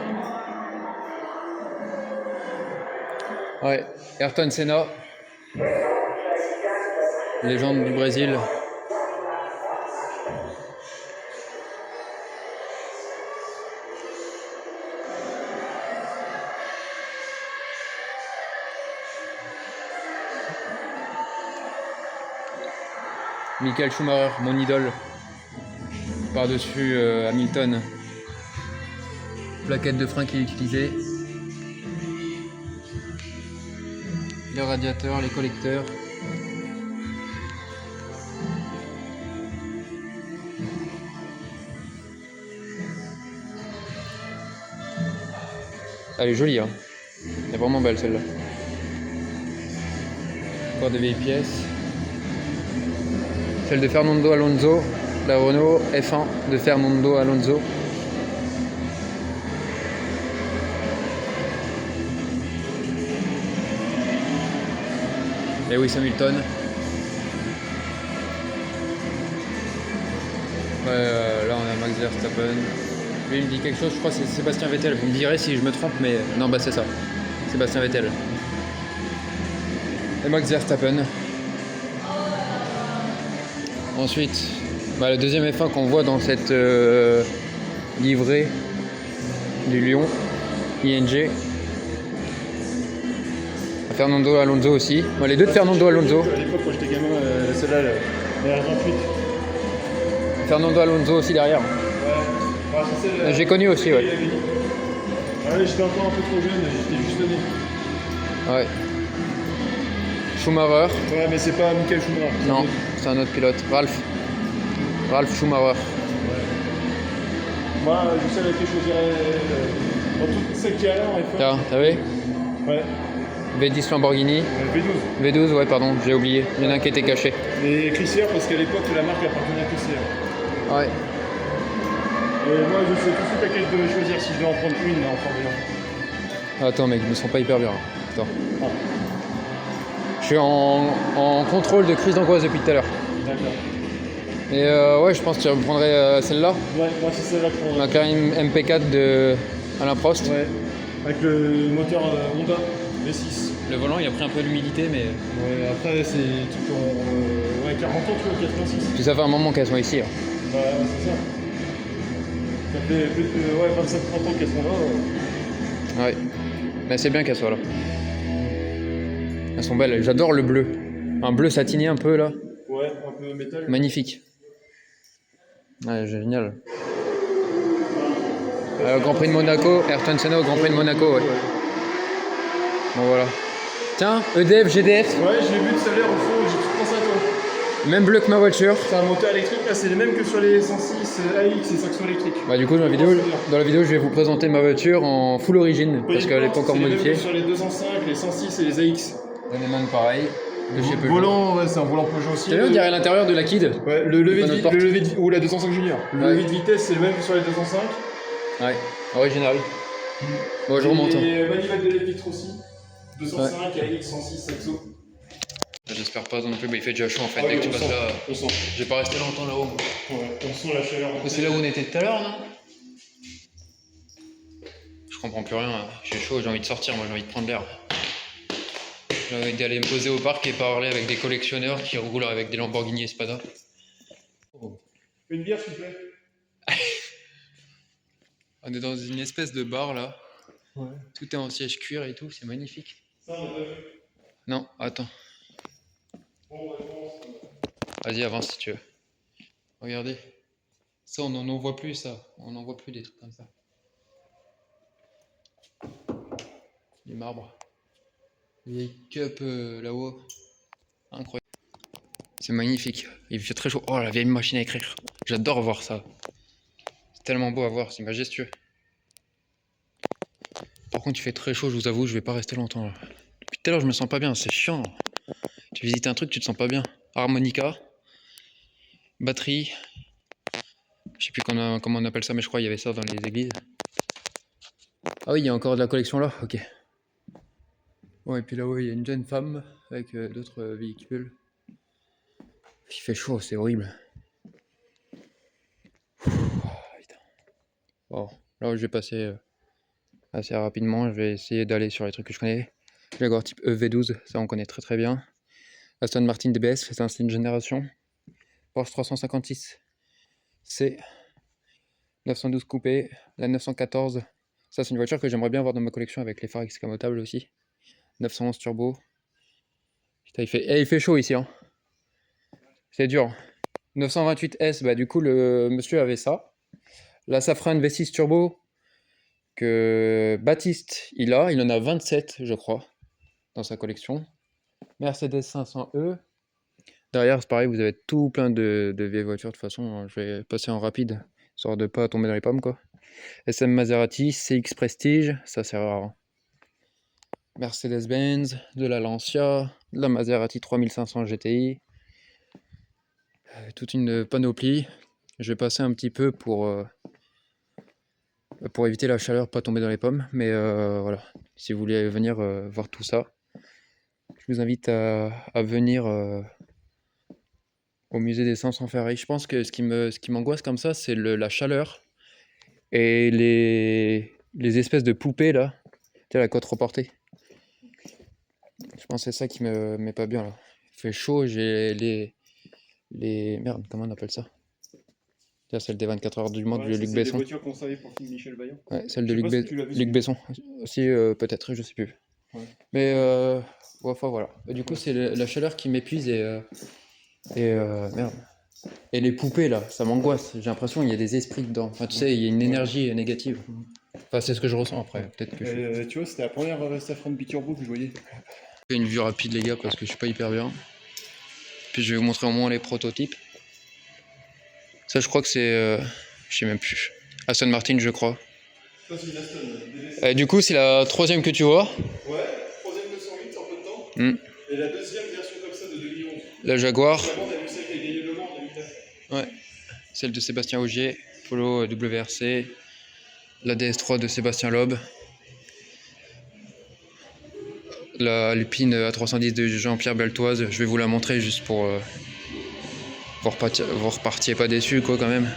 S1: Ouais, Ayrton Senna. Légende du Brésil. Michael Schumacher, mon idole. Par-dessus Hamilton. Plaquette de frein qu'il utilisait. les radiateurs, les collecteurs. Elle est jolie, hein. Elle est vraiment belle celle-là. Encore des vieilles pièces. Celle de Fernando Alonso, la Renault F1 de Fernando Alonso. Lewis Hamilton. Là on a Max Verstappen. Lui il me dit quelque chose, je crois que c'est Sébastien Vettel. Vous me direz si je me trompe, mais non, bah c'est ça. Sébastien Vettel. Et Max Verstappen. Ensuite, le deuxième F1 qu'on voit dans cette livrée du Lyon, ING. Fernando Alonso aussi. Les deux de Fernando Alonso.
S2: À l'époque, quand j'étais gamin, celle-là, la R28.
S1: Fernando Alonso aussi derrière.
S2: Ouais.
S1: J'ai connu aussi, ouais.
S2: Ouais, j'étais encore un peu trop jeune, j'étais juste né.
S1: Ouais. Schumacher.
S2: Ouais, mais c'est pas Michael Schumacher.
S1: Non, c'est un autre pilote. Ralf Schumacher.
S2: Ouais. Moi, je savais que je choisirais dans toutes celles qui allaient en F1.
S1: Tiens, t'as vu?
S2: Ouais.
S1: V10 Lamborghini.
S2: V12.
S1: V12, ouais, pardon, j'ai oublié. Il y en a un qui était caché.
S2: Et Chrysler, parce qu'à l'époque, la marque appartenait à Chrysler.
S1: Ouais.
S2: Et moi, je sais tout de suite laquelle je devais choisir si je dois en prendre une en Formule 1.
S1: Attends, mec, ils me sont pas hyper bien. Attends.
S2: Ah.
S1: Je suis en contrôle de crise d'angoisse depuis tout à l'heure.
S2: D'accord.
S1: Et ouais, je pense que tu prendrais celle-là.
S2: Ouais, moi, c'est celle-là que je prendrais.
S1: La Karim MP4 de Alain Prost.
S2: Ouais. Avec le moteur Honda V6.
S1: Le volant, il a pris un peu d'humidité, mais.
S2: Ouais, après, c'est tout en. Ouais, 40 ans, tu vois, 86.
S1: Puis ça fait un moment qu'elles sont ici. Hein.
S2: Ouais, c'est ça. Ça fait plus de 25-30 ans qu'elles sont là.
S1: Ouais. Mais c'est bien qu'elles soient là. Elles sont belles. J'adore le bleu. Un bleu satiné un peu là.
S2: Ouais, un peu métal.
S1: Magnifique. Ouais, génial. Grand Prix de Monaco, Ayrton Senna au Grand Prix de Monaco, ouais. Bon voilà. Tiens, EDF, GDF.
S2: Ouais, je l'ai vu tout à l'heure au fond, j'ai tout pensé à toi.
S1: Même bleu que ma voiture.
S2: C'est un moteur électrique, là, c'est le même que sur les 106 AX et 500 électriques.
S1: Bah du coup dans la vidéo je vais vous présenter ma voiture en full origine parce qu'elle n'est pas encore modifiée.
S2: Sur les 205, les 106 et les AX.
S1: Daneman pareil. De chez Peugeot.
S2: Volant, ouais, c'est un volant Peugeot aussi.
S1: T'as vu, on dirait l'intérieur de la Kid.
S2: Ouais, le lever de ou la 205 Junior. Le
S1: Ouais.
S2: lever de vitesse, c'est le même que sur les 205.
S1: Ouais, original. Bon, je remonte.
S2: Et manivelle de l'électrique aussi. 205, AX, 106, Saxo.
S1: J'espère pas non plus, mais il fait déjà chaud en fait.
S2: Ah
S1: Dès
S2: oui,
S1: que tu
S2: on
S1: passes
S2: sent,
S1: là,
S2: on sent.
S1: je vais pas rester longtemps là-haut.
S2: Ouais, on sent la chaleur.
S1: C'est là où on était tout à l'heure, non? Je comprends plus rien. J'ai chaud, j'ai envie de sortir, moi j'ai envie de prendre l'air. J'ai envie d'aller me poser au parc et parler avec des collectionneurs qui roulent avec des Lamborghini Espada. Oh.
S2: Une bière, s'il te plaît.
S1: On est dans une espèce de bar là.
S2: Ouais.
S1: Tout est en siège cuir et tout, c'est magnifique.
S2: Ça, on a pas vu.
S1: Non, attends.
S2: Bon,
S1: Vas-y, avance si tu veux. Regardez. Ça, on n'en voit plus, ça. On n'en voit plus des trucs comme ça. Du marbre. Les cups là-haut. Incroyable. C'est magnifique. Il fait très chaud. Oh, la vieille machine à écrire. J'adore voir ça. C'est tellement beau à voir, c'est majestueux. Par contre, il fait très chaud, je vous avoue, je vais pas rester longtemps là. Depuis tout à l'heure, je me sens pas bien, c'est chiant. Tu visites un truc, tu te sens pas bien. Harmonica, batterie. Je sais plus comment on appelle ça, mais je crois qu'il y avait ça dans les églises. Ah oui, il y a encore de la collection là, ok. Bon, et puis là-haut, il y a une jeune femme avec d'autres véhicules. Il fait chaud, c'est horrible. Bon, là où je vais passer assez rapidement, je vais essayer d'aller sur les trucs que je connais. Jaguar type EV12, ça on connaît très très bien. Aston Martin DBS, c'est un style génération. Porsche 356 C 912 coupé, la 914. Ça c'est une voiture que j'aimerais bien avoir dans ma collection avec les phares escamotables aussi. 911 turbo. Putain, il fait chaud ici, hein. C'est dur. 928S, bah du coup le monsieur avait ça. La Safran V6 turbo que Baptiste il en a 27 je crois dans sa collection. Mercedes 500E. Derrière, c'est pareil, vous avez tout plein de vieilles voitures. De toute façon, je vais passer en rapide, histoire de pas tomber dans les pommes, quoi. SM Maserati, CX Prestige, ça c'est rare, hein. Mercedes-Benz, de la Lancia, de la Maserati 3500 GTI. Toute une panoplie. Je vais passer un petit peu pour éviter la chaleur, pas tomber dans les pommes. Mais voilà, si vous voulez venir voir tout ça, je vous invite à venir au musée des 500 Ferrailles. Je pense que ce qui m'angoisse comme ça, c'est la chaleur et les espèces de poupées là, tu sais, la côte reportée. Je pense que c'est ça qui me met pas bien là. Il fait chaud, j'ai merde, comment on appelle ça? Tiens, celle des 24 heures du Mans de Luc Besson.
S2: C'est des voitures conservées pour film Michel Vaillant.
S1: Ouais, celle de Luc Besson aussi, peut-être, je sais plus.
S2: Ouais.
S1: Mais enfin voilà. Et du coup, c'est la chaleur qui m'épuise et merde. Et les poupées là, ça m'angoisse. J'ai l'impression qu'il y a des esprits dedans. Enfin, tu sais, il y a une énergie négative. Enfin, c'est ce que je ressens après. Peut-être que
S2: tu vois, c'était la première Safran Biturbo que je voyais.
S1: Je fais une vue rapide, les gars, parce que je suis pas hyper bien. Puis je vais vous montrer au moins les prototypes. Ça, je crois que c'est. Je sais même plus. Aston Martin, je crois.
S2: Ça, c'est une Aston.
S1: Du coup, c'est la troisième que tu vois.
S2: Ouais, troisième 208 en peu de temps. Et la deuxième version comme ça de 2011.
S1: La Jaguar.
S2: D'abord, t'as vu celle qui a gagné le Mans en 2009.
S1: Ouais. Celle de Sébastien Ogier, Polo WRC. La DS3 de Sébastien Loeb. La Alpine A310 de Jean-Pierre Beltoise. Je vais vous la montrer juste pour. Vous repartiez pas déçus, quoi, quand même.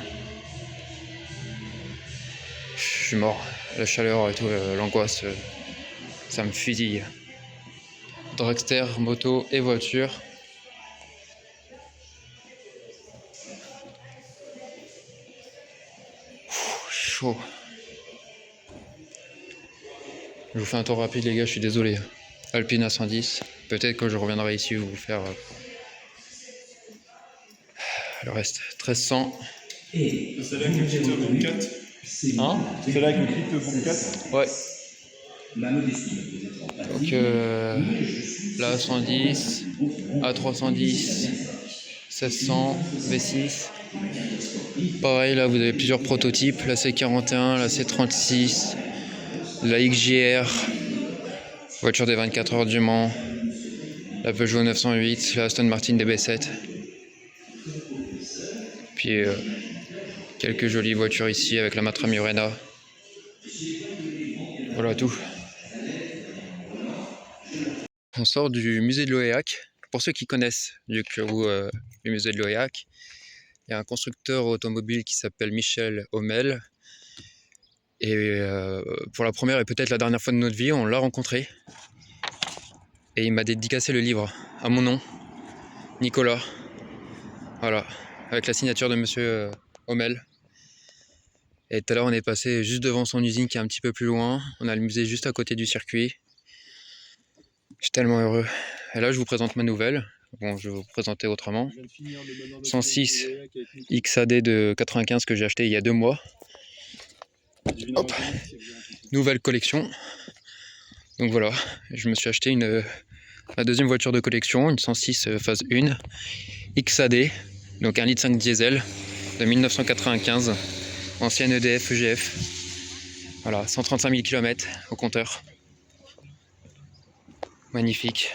S1: Je suis mort. La chaleur et tout, l'angoisse, ça me fusille. Dragster, moto et voiture. Chaud. Je vous fais un tour rapide, les gars, je suis désolé. Alpine A110. Peut-être que je reviendrai ici vous faire le reste. 1300.
S2: C'est celle-là avec le kit Boom 4.
S1: Hein?
S2: C'est celle-là avec le kit Boom 4.
S1: Ouais. Donc la A110, A310, 1600, V6. Pareil, là vous avez plusieurs prototypes, la C41, la C36, la XJR, voiture des 24 heures du Mans, la Peugeot 908, la Aston Martin DB7. Puis quelques jolies voitures ici avec la Matra Murena. Voilà tout. On sort du musée de l'Oéac. Pour ceux qui connaissent du coup le musée de l'Oéac, il y a un constructeur automobile qui s'appelle Michel Hommel. Et pour la première et peut-être la dernière fois de notre vie, on l'a rencontré. Et il m'a dédicacé le livre à mon nom, Nicolas. Voilà, avec la signature de monsieur Hommel. Et tout à l'heure, on est passé juste devant son usine qui est un petit peu plus loin. On a le musée juste à côté du circuit. Je suis tellement heureux. Et là, je vous présente ma nouvelle. Bon, je vais vous présenter autrement. 106 XAD de 95 que j'ai acheté il y a 2 mois. Hop. Nouvelle collection. Donc voilà, je me suis acheté ma deuxième voiture de collection, une 106 phase 1 XAD, donc 1,5 litre diesel de 1995, ancienne EDF EGF. Voilà, 135 000 km au compteur. Magnifique.